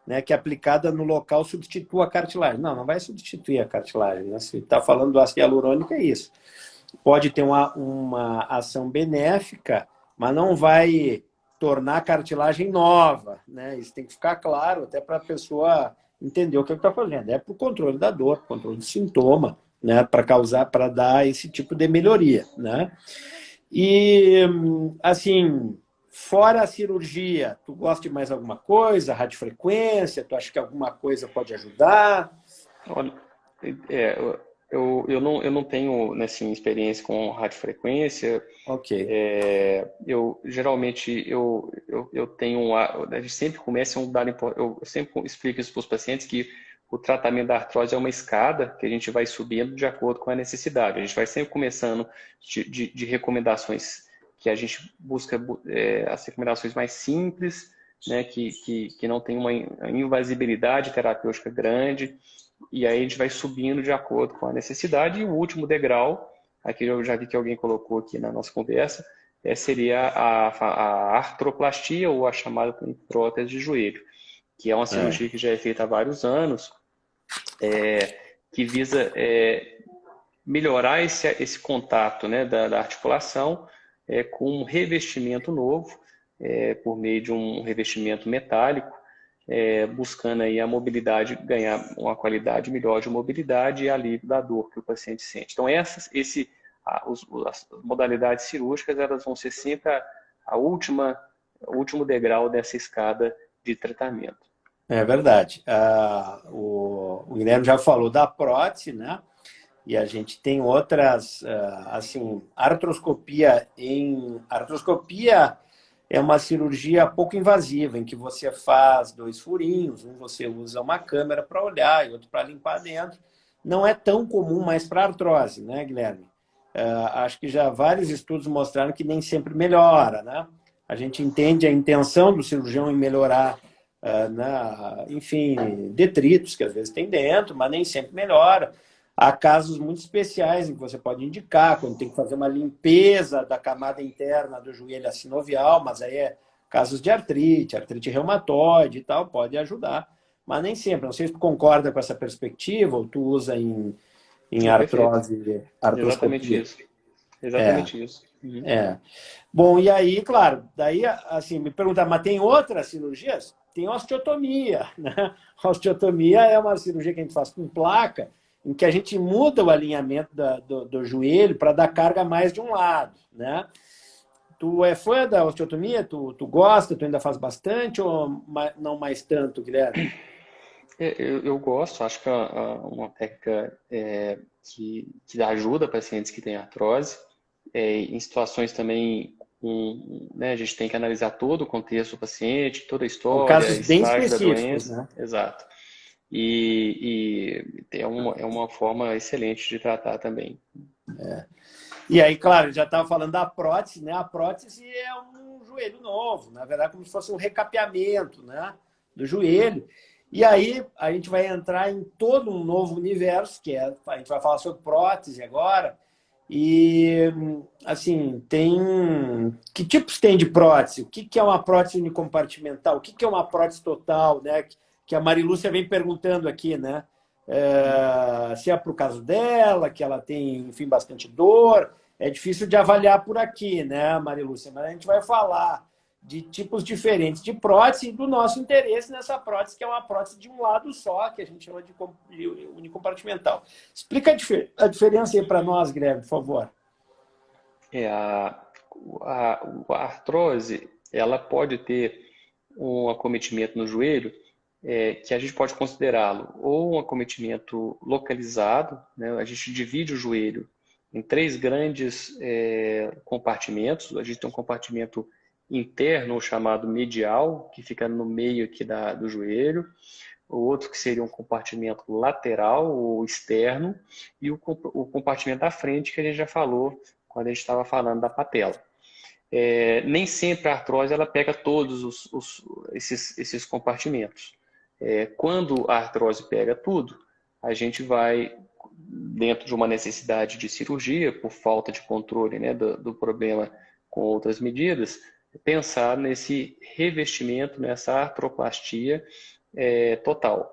né, que aplicada no local substitua a cartilagem. Não vai substituir a cartilagem. Né? Se está falando do ácido hialurônico, é isso. Pode ter uma ação benéfica, mas não vai tornar a cartilagem nova. Né? Isso tem que ficar claro, até para a pessoa entender o que está fazendo. É para o controle da dor, controle do sintoma, né? Para dar esse tipo de melhoria. Né? E, assim, fora a cirurgia, tu gosta de mais alguma coisa? Radiofrequência? Tu acha que alguma coisa pode ajudar? Olha, eu não tenho, né, assim, experiência com radiofrequência. Ok. Geralmente eu tenho a gente sempre começa eu sempre explico isso para os pacientes que o tratamento da artrose é uma escada que a gente vai subindo de acordo com a necessidade. A gente vai sempre começando de recomendações que a gente busca as recomendações mais simples, né, que não tem uma invasibilidade terapêutica grande, e aí a gente vai subindo de acordo com a necessidade. E o último degrau, aqui eu já vi que alguém colocou aqui na nossa conversa, seria a artroplastia, ou a chamada prótese de joelho, que é uma cirurgia que já é feita há vários anos, que visa melhorar esse contato, né, da articulação com um revestimento novo, por meio de um revestimento metálico, buscando aí a mobilidade, ganhar uma qualidade melhor de mobilidade e alívio da dor que o paciente sente. Então, as modalidades cirúrgicas, elas vão ser sempre o último degrau dessa escada de tratamento. É verdade. O Guilherme já falou da prótese, né? E a gente tem outras, assim, artroscopia é uma cirurgia pouco invasiva, em que você faz 2 furinhos, um você usa uma câmera para olhar e outro para limpar dentro. Não é tão comum mais para artrose, né, Guilherme? Acho que já vários estudos mostraram que nem sempre melhora, né? A gente entende a intenção do cirurgião em melhorar, enfim, detritos que às vezes tem dentro, mas nem sempre melhora. Há casos muito especiais em que você pode indicar, quando tem que fazer uma limpeza da camada interna do joelho sinovial, mas aí casos de artrite reumatoide e tal, pode ajudar. Mas nem sempre. Não sei se tu concorda com essa perspectiva ou tu usa em artrose, artroscopia. Exatamente isso. Uhum. Bom, e aí, claro, daí, assim, me perguntar, mas tem outras cirurgias? Tem osteotomia, né? A osteotomia é uma cirurgia que a gente faz com placa, em que a gente muda o alinhamento do joelho para dar carga mais de um lado, né? Tu é fã da osteotomia? Tu gosta? Tu ainda faz bastante ou não mais tanto, Guilherme? Eu gosto, acho que é uma técnica que ajuda pacientes que têm artrose. Em situações também, né, a gente tem que analisar todo o contexto do paciente, toda a São história, casos bem estágio da específicos, doença. né? Exato. E é uma forma excelente de tratar também. E aí, claro, já estava falando da prótese, né? A prótese é um joelho novo, na verdade, como se fosse um recapeamento, né, do joelho. E aí a gente vai entrar em todo um novo universo, a gente vai falar sobre prótese agora. E, assim, que tipos tem de prótese? O que é uma prótese unicompartimental? O que é uma prótese total, né? Que a Marilúcia vem perguntando aqui, né? Se é para o caso dela, que ela tem, enfim, bastante dor. É difícil de avaliar por aqui, né, Marilúcia? Mas a gente vai falar de tipos diferentes de prótese e do nosso interesse nessa prótese, que é uma prótese de um lado só, que a gente chama de unicompartimental. Explica a diferença aí para nós, Guilherme, por favor. A artrose, ela pode ter um acometimento no joelho, que a gente pode considerá-lo ou um acometimento localizado, né? A gente divide o joelho em 3 grandes compartimentos. A gente tem um compartimento interno, chamado medial, que fica no meio aqui do joelho, o outro que seria um compartimento lateral ou externo, e o compartimento da frente, que a gente já falou quando a gente estava falando da patela. Nem sempre a artrose ela pega todos esses compartimentos. Quando a artrose pega tudo, a gente vai, dentro de uma necessidade de cirurgia, por falta de controle, né, do problema com outras medidas, pensar nesse revestimento, nessa artroplastia total.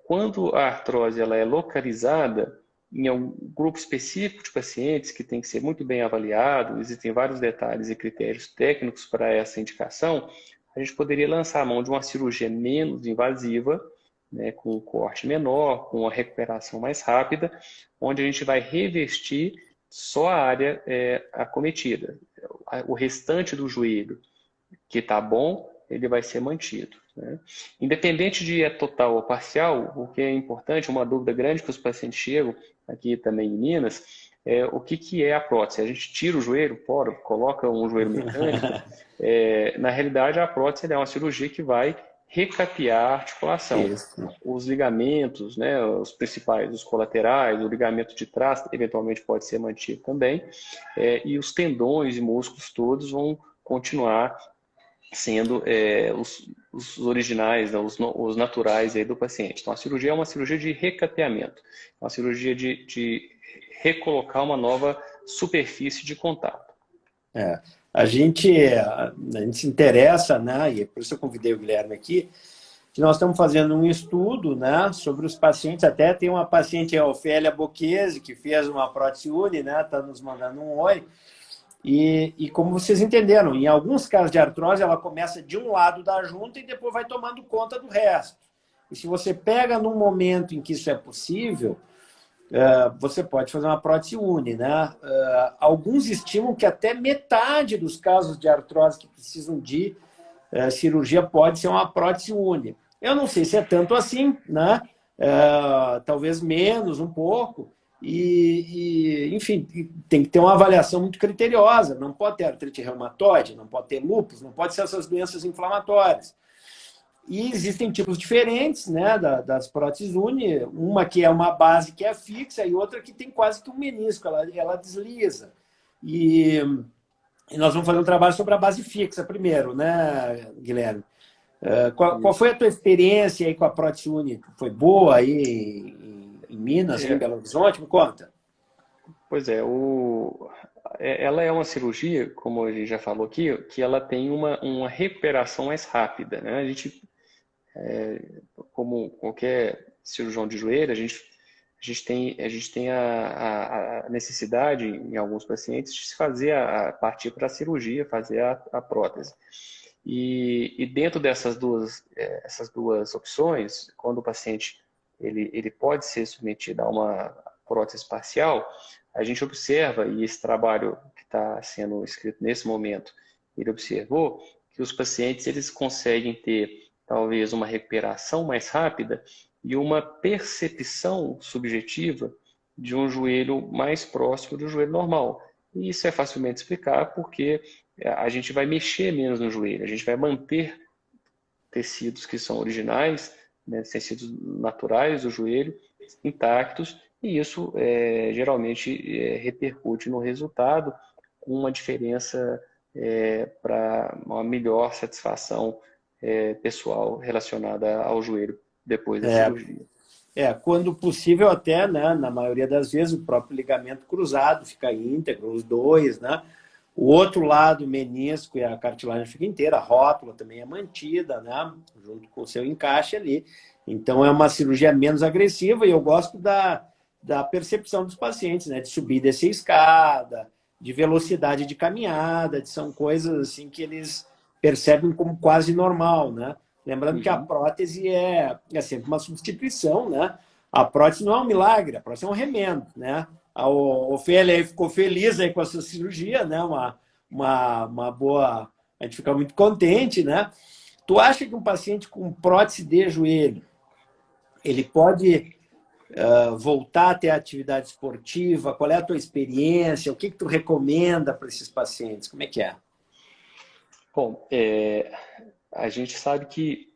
Quando a artrose ela é localizada em um grupo específico de pacientes que tem que ser muito bem avaliado, existem vários detalhes e critérios técnicos para essa indicação, a gente poderia lançar a mão de uma cirurgia menos invasiva, né, com um corte menor, com uma recuperação mais rápida, onde a gente vai revestir só a área acometida. O restante do joelho que está bom, ele vai ser mantido, né? Independente de total ou parcial, o que é importante, uma dúvida grande que os pacientes chegam, aqui também em Minas, o que é a prótese? A gente tira o joelho, coloca um joelho mecânico. Na realidade, a prótese é uma cirurgia que vai recapear a articulação. Isso. Os ligamentos, né, os principais, os colaterais, o ligamento de trás, eventualmente pode ser mantido também, e os tendões e músculos todos vão continuar sendo os originais, né, os naturais aí do paciente. Então, a cirurgia é uma cirurgia de recapeamento, uma cirurgia de recolocar uma nova superfície de contato. A gente se interessa, né, e por isso eu convidei o Guilherme aqui, que nós estamos fazendo um estudo, né, sobre os pacientes. Até tem uma paciente, a Ofélia Bocchese, que fez uma prótese uni, né, está nos mandando um oi. E como vocês entenderam, em alguns casos de artrose, ela começa de um lado da junta e depois vai tomando conta do resto. E se você pega num momento em que isso é possível, você pode fazer uma prótese uni, né? Alguns estimam que até metade dos casos de artrose que precisam de cirurgia pode ser uma prótese uni. Eu não sei se é tanto assim, né? Talvez menos um pouco. Enfim, tem que ter uma avaliação muito criteriosa. Não pode ter artrite reumatoide, não pode ter lúpus, não pode ser essas doenças inflamatórias. E existem tipos diferentes, né, das próteses uni. Uma que é uma base que é fixa e outra que tem quase que um menisco, ela desliza. E nós vamos fazer um trabalho sobre a base fixa primeiro, né, Guilherme? Qual foi a tua experiência aí com a prótese uni? Foi boa aí em Minas, em Belo Horizonte? Me conta. Pois ela é uma cirurgia, como a gente já falou aqui, que ela tem uma recuperação mais rápida, né? A gente, como qualquer cirurgião de joelho, a gente tem a necessidade, em alguns pacientes, de se fazer partir para a cirurgia, fazer a prótese. E dentro dessas essas duas opções, quando o paciente ele pode ser submetido a uma prótese parcial, a gente observa, e esse trabalho que está sendo escrito nesse momento, ele observou que os pacientes eles conseguem ter talvez uma recuperação mais rápida e uma percepção subjetiva de um joelho mais próximo do joelho normal. E isso é facilmente explicar porque a gente vai mexer menos no joelho, a gente vai manter tecidos que são originais, né, tecidos naturais do joelho, intactos, e isso geralmente repercute no resultado com uma diferença para uma melhor satisfação pessoal relacionada ao joelho depois da cirurgia. Quando possível até, né, na maioria das vezes, o próprio ligamento cruzado fica íntegro, os dois, né? O outro lado, o menisco e a cartilagem fica inteira, a rótula também é mantida, né, junto com o seu encaixe ali. Então, é uma cirurgia menos agressiva e eu gosto da percepção dos pacientes, né, de subir e descer a escada, de velocidade de caminhada, são coisas assim que eles percebem como quase normal, né? Lembrando que a prótese é sempre uma substituição, né? A prótese não é um milagre, a prótese é um remendo, né? A Ofélia aí ficou feliz aí com essa cirurgia, né? Uma boa... A gente fica muito contente, né? Tu acha que um paciente com prótese de joelho, ele pode voltar a ter atividade esportiva? Qual é a tua experiência? O que tu recomenda para esses pacientes? Como é que é? Bom, a gente sabe que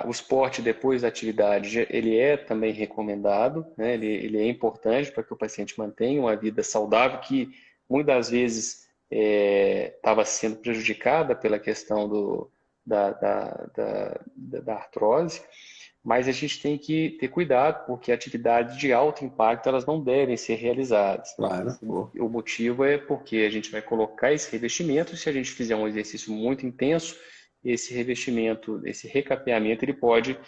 o esporte depois da atividade, ele é também recomendado, né? Ele é importante para que o paciente mantenha uma vida saudável, que muitas vezes estava sendo prejudicada pela questão da artrose, mas a gente tem que ter cuidado, porque atividades de alto impacto elas não devem ser realizadas. Claro. O motivo é porque a gente vai colocar esse revestimento, se a gente fizer um exercício muito intenso, esse revestimento, esse recapeamento, ele pode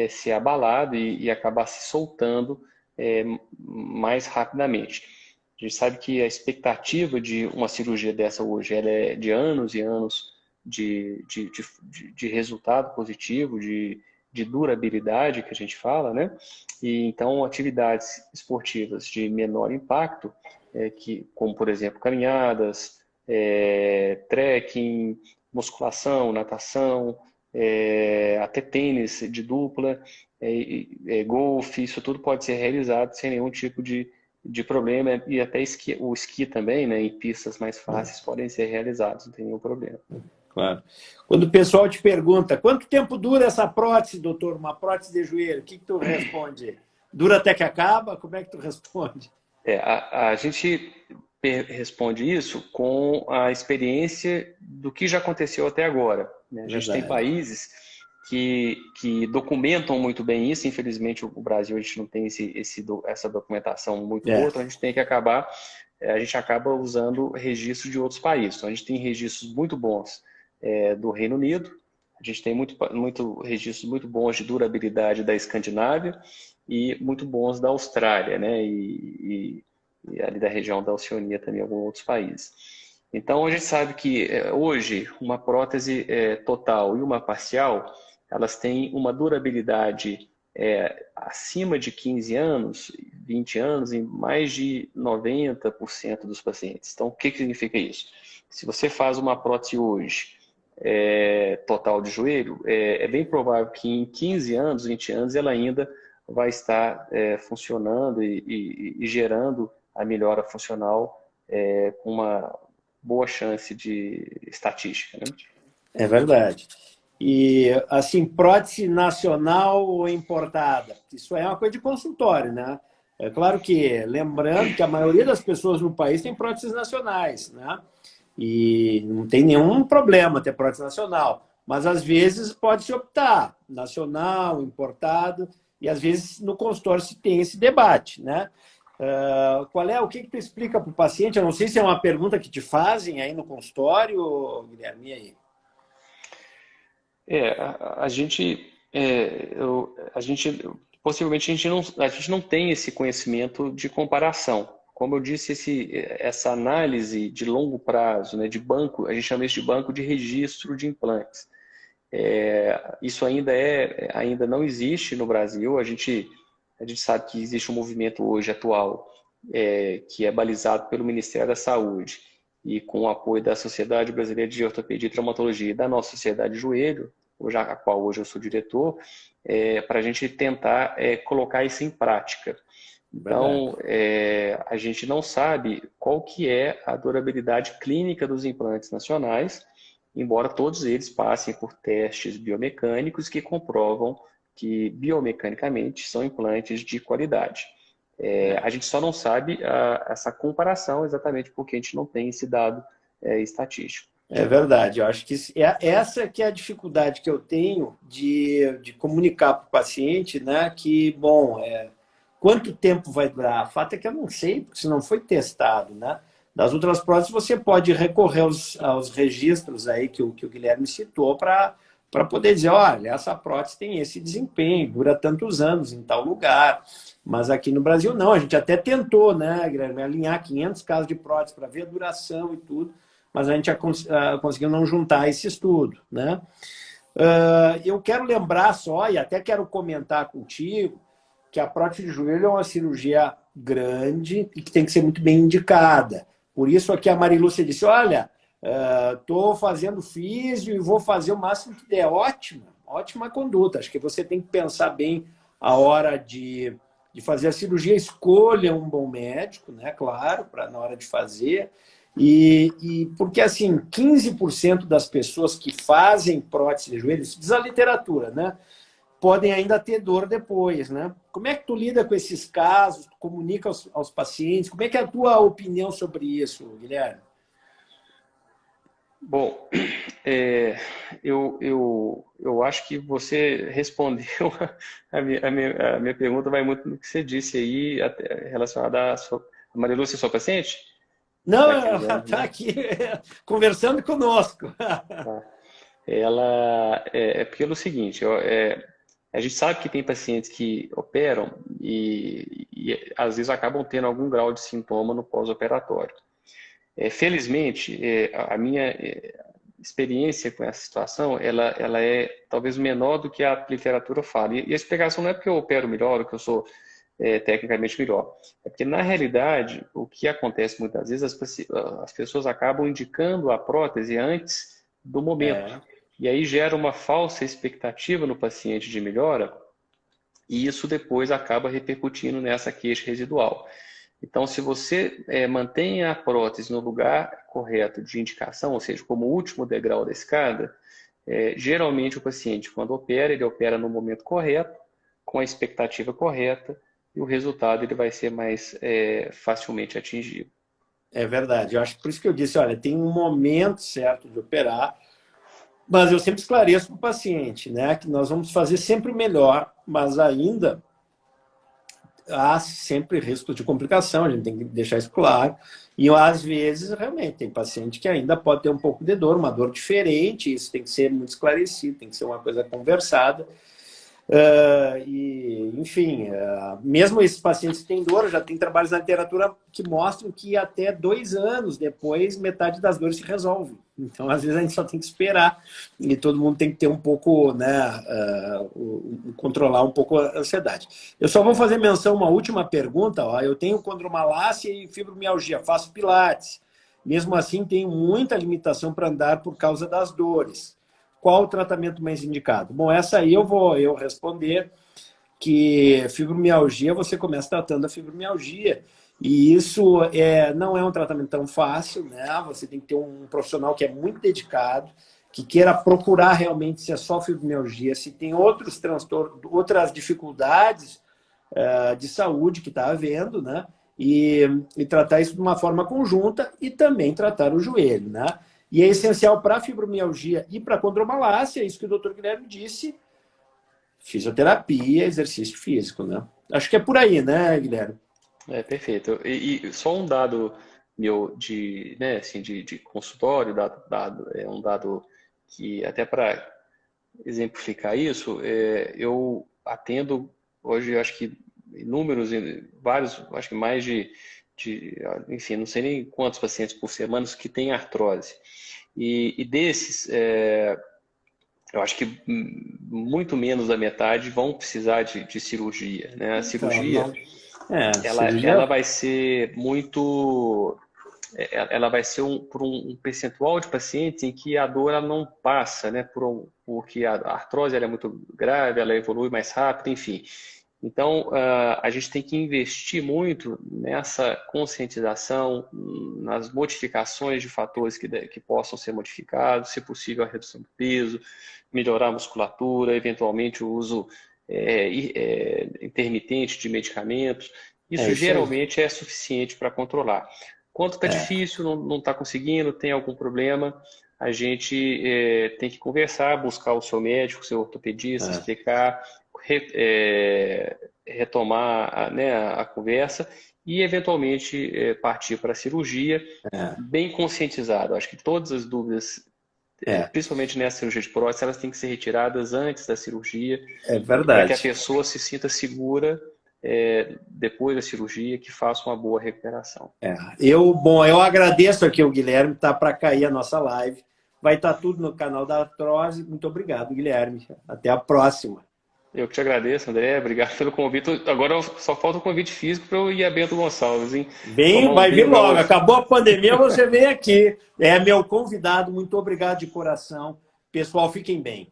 ser abalado e acabar se soltando mais rapidamente. A gente sabe que a expectativa de uma cirurgia dessa hoje ela é de anos e anos de resultado positivo, de durabilidade que a gente fala, né? E então atividades esportivas de menor impacto, como por exemplo caminhadas, trekking, musculação, natação, até tênis de dupla, golfe, isso tudo pode ser realizado sem nenhum tipo de problema, e até o esqui também, né, em pistas mais fáceis podem ser realizados, não tem nenhum problema. Claro. Quando o pessoal te pergunta quanto tempo dura essa prótese, doutor, uma prótese de joelho, o que tu responde? Dura até que acaba? Como é que tu responde? A gente responde isso com a experiência do que já aconteceu até agora, né? A gente tem países que documentam muito bem isso. Infelizmente, o Brasil a gente não tem essa documentação muito boa, então a gente acaba usando registros de outros países. Então, a gente tem registros muito bons do Reino Unido, a gente tem registros muito bons de durabilidade da Escandinávia e muito bons da Austrália, né? E ali da região da Oceania também, alguns outros países. Então, a gente sabe que hoje uma prótese total e uma parcial, elas têm uma durabilidade acima de 15 anos, 20 anos, em mais de 90% dos pacientes. Então, o que significa isso? Se você faz uma prótese hoje, total de joelho, é bem provável que em 15 anos, 20 anos, ela ainda vai estar funcionando e gerando a melhora funcional com uma boa chance de estatística, né? É verdade. E, assim, prótese nacional ou importada? Isso é uma coisa de consultório, né? É claro que, lembrando que a maioria das pessoas no país tem próteses nacionais, né? E não tem nenhum problema ter prótese nacional. Mas, às vezes, pode-se optar nacional, importado, e, às vezes, no consultório se tem esse debate, né? O que tu explica para o paciente? Eu não sei se é uma pergunta que te fazem aí no consultório, Guilherme, e aí? Possivelmente a gente não tem esse conhecimento de comparação. Como eu disse, essa análise de longo prazo, né, de banco, a gente chama isso de banco de registro de implantes. Isso ainda não existe no Brasil. A gente sabe que existe um movimento hoje atual que é balizado pelo Ministério da Saúde e com o apoio da Sociedade Brasileira de Ortopedia e Traumatologia e da nossa Sociedade de Joelho, a qual hoje eu sou diretor, para a gente tentar colocar isso em prática. Então, a gente não sabe qual que é a durabilidade clínica dos implantes nacionais, embora todos eles passem por testes biomecânicos que comprovam que biomecanicamente são implantes de qualidade. A gente só não sabe essa comparação exatamente porque a gente não tem esse dado estatístico. É verdade, eu acho que essa que é a dificuldade que eu tenho de comunicar para o paciente, né? Que, bom, quanto tempo vai durar? O fato é que eu não sei, porque se não foi testado, né? Das outras próteses, você pode recorrer aos registros aí que o Guilherme citou para para poder dizer, olha, essa prótese tem esse desempenho, dura tantos anos em tal lugar. Mas aqui no Brasil não, a gente até tentou, né, Guilherme, alinhar 500 casos de prótese para ver a duração e tudo, mas a gente conseguiu não juntar esse estudo, né? Eu quero lembrar só, e até quero comentar contigo, que a prótese de joelho é uma cirurgia grande e que tem que ser muito bem indicada. Por isso aqui a Marilúcia disse, olha, estou fazendo físio e vou fazer o máximo que der. Ótima conduta. Acho que você tem que pensar bem a hora de fazer a cirurgia, escolha um bom médico, né? Claro, na hora de fazer. E porque, assim, 15% das pessoas que fazem prótese de joelho, isso diz a literatura, né? Podem ainda ter dor depois, né? Como é que tu lida com esses casos? Tu comunica aos pacientes? Como é que é a tua opinião sobre isso, Guilherme? Bom, eu acho que você respondeu a minha pergunta, vai muito no que você disse aí, até relacionada a Maria Lúcia, sua paciente? Não, Está aqui ela ligando, está né? aqui conversando conosco. Tá. Ela é pelo seguinte, a gente sabe que tem pacientes que operam e às vezes acabam tendo algum grau de sintoma no pós-operatório. Felizmente, a minha experiência com essa situação, ela é talvez menor do que a literatura fala. E a explicação não é porque eu opero melhor ou que eu sou tecnicamente melhor. É porque, na realidade, o que acontece muitas vezes, as pessoas acabam indicando a prótese antes do momento. É, E aí gera uma falsa expectativa no paciente de melhora, e isso depois acaba repercutindo nessa queixa residual. Então, se você mantém a prótese no lugar correto de indicação, ou seja, como último degrau da escada, geralmente o paciente, quando opera, ele opera no momento correto, com a expectativa correta, e o resultado ele vai ser mais facilmente atingido. é verdade. Eu acho que por isso que eu disse, olha, tem um momento certo de operar, mas eu sempre esclareço para o paciente, né, que nós vamos fazer sempre o melhor, mas ainda há sempre risco de complicação, a gente tem que deixar isso claro. E às vezes, realmente, tem paciente que ainda pode ter um pouco de dor, uma dor diferente, isso tem que ser muito esclarecido, tem que ser uma coisa conversada. Enfim, mesmo esses pacientes que têm dor, já tem trabalhos na literatura que mostram que até 2 anos depois, metade das dores se resolve. Então, às vezes, a gente só tem que esperar e todo mundo tem que ter um pouco, né, controlar um pouco a ansiedade. Eu só vou fazer menção uma última pergunta. Ó. Eu tenho condromalácia e fibromialgia, faço pilates. Mesmo assim, tenho muita limitação para andar por causa das dores. Qual o tratamento mais indicado? Bom, essa aí eu vou responder que fibromialgia, você começa tratando a fibromialgia. E isso não é um tratamento tão fácil, né? Você tem que ter um profissional que é muito dedicado, que queira procurar realmente se é só fibromialgia, se tem outros transtornos, outras dificuldades de saúde que está havendo, né? E tratar isso de uma forma conjunta e também tratar o joelho, né? E é essencial para a fibromialgia e para a condromalácia, isso que o doutor Guilherme disse, fisioterapia, exercício físico, né? Acho que é por aí, né, Guilherme? Perfeito. E só um dado meu né, assim, de consultório, é um dado que até para exemplificar isso, eu atendo hoje, eu acho que inúmeros, vários, acho que mais enfim, não sei nem quantos pacientes por semana que têm artrose. E desses, eu acho que muito menos da metade vão precisar de cirurgia, né? A Então, cirurgia, não. ela Cirurgia. vai ser muito ela vai ser por um percentual de pacientes em que a dor ela não passa, né? Porque a artrose ela é muito grave, ela evolui mais rápido, enfim. Então, a gente tem que investir muito nessa conscientização, nas modificações de fatores que possam ser modificados, se possível, a redução do peso, melhorar a musculatura, eventualmente o uso intermitente de medicamentos. É Isso isso aí. geralmente é suficiente para controlar. Quando está É, difícil, não está conseguindo, tem algum problema, a gente tem que conversar, buscar o seu médico, o seu ortopedista, é, explicar, retomar né, a conversa e, eventualmente, partir para a cirurgia é. bem conscientizado. Acho que todas as dúvidas principalmente nessa cirurgia de prótese, elas têm que ser retiradas antes da cirurgia, É para que a verdade. pessoa se sinta segura depois da cirurgia, que faça uma boa recuperação. Eu agradeço aqui o Guilherme, tá para cair a nossa live. Vai estar tudo no canal da Artrose. Muito obrigado, Guilherme. Até a próxima. Eu que te agradeço, André. Obrigado pelo convite. Agora só falta o convite físico para eu ir a Bento Gonçalves, hein? Vai vir logo. Acabou a pandemia, você vem aqui. É meu convidado. Muito obrigado de coração. Pessoal, fiquem bem.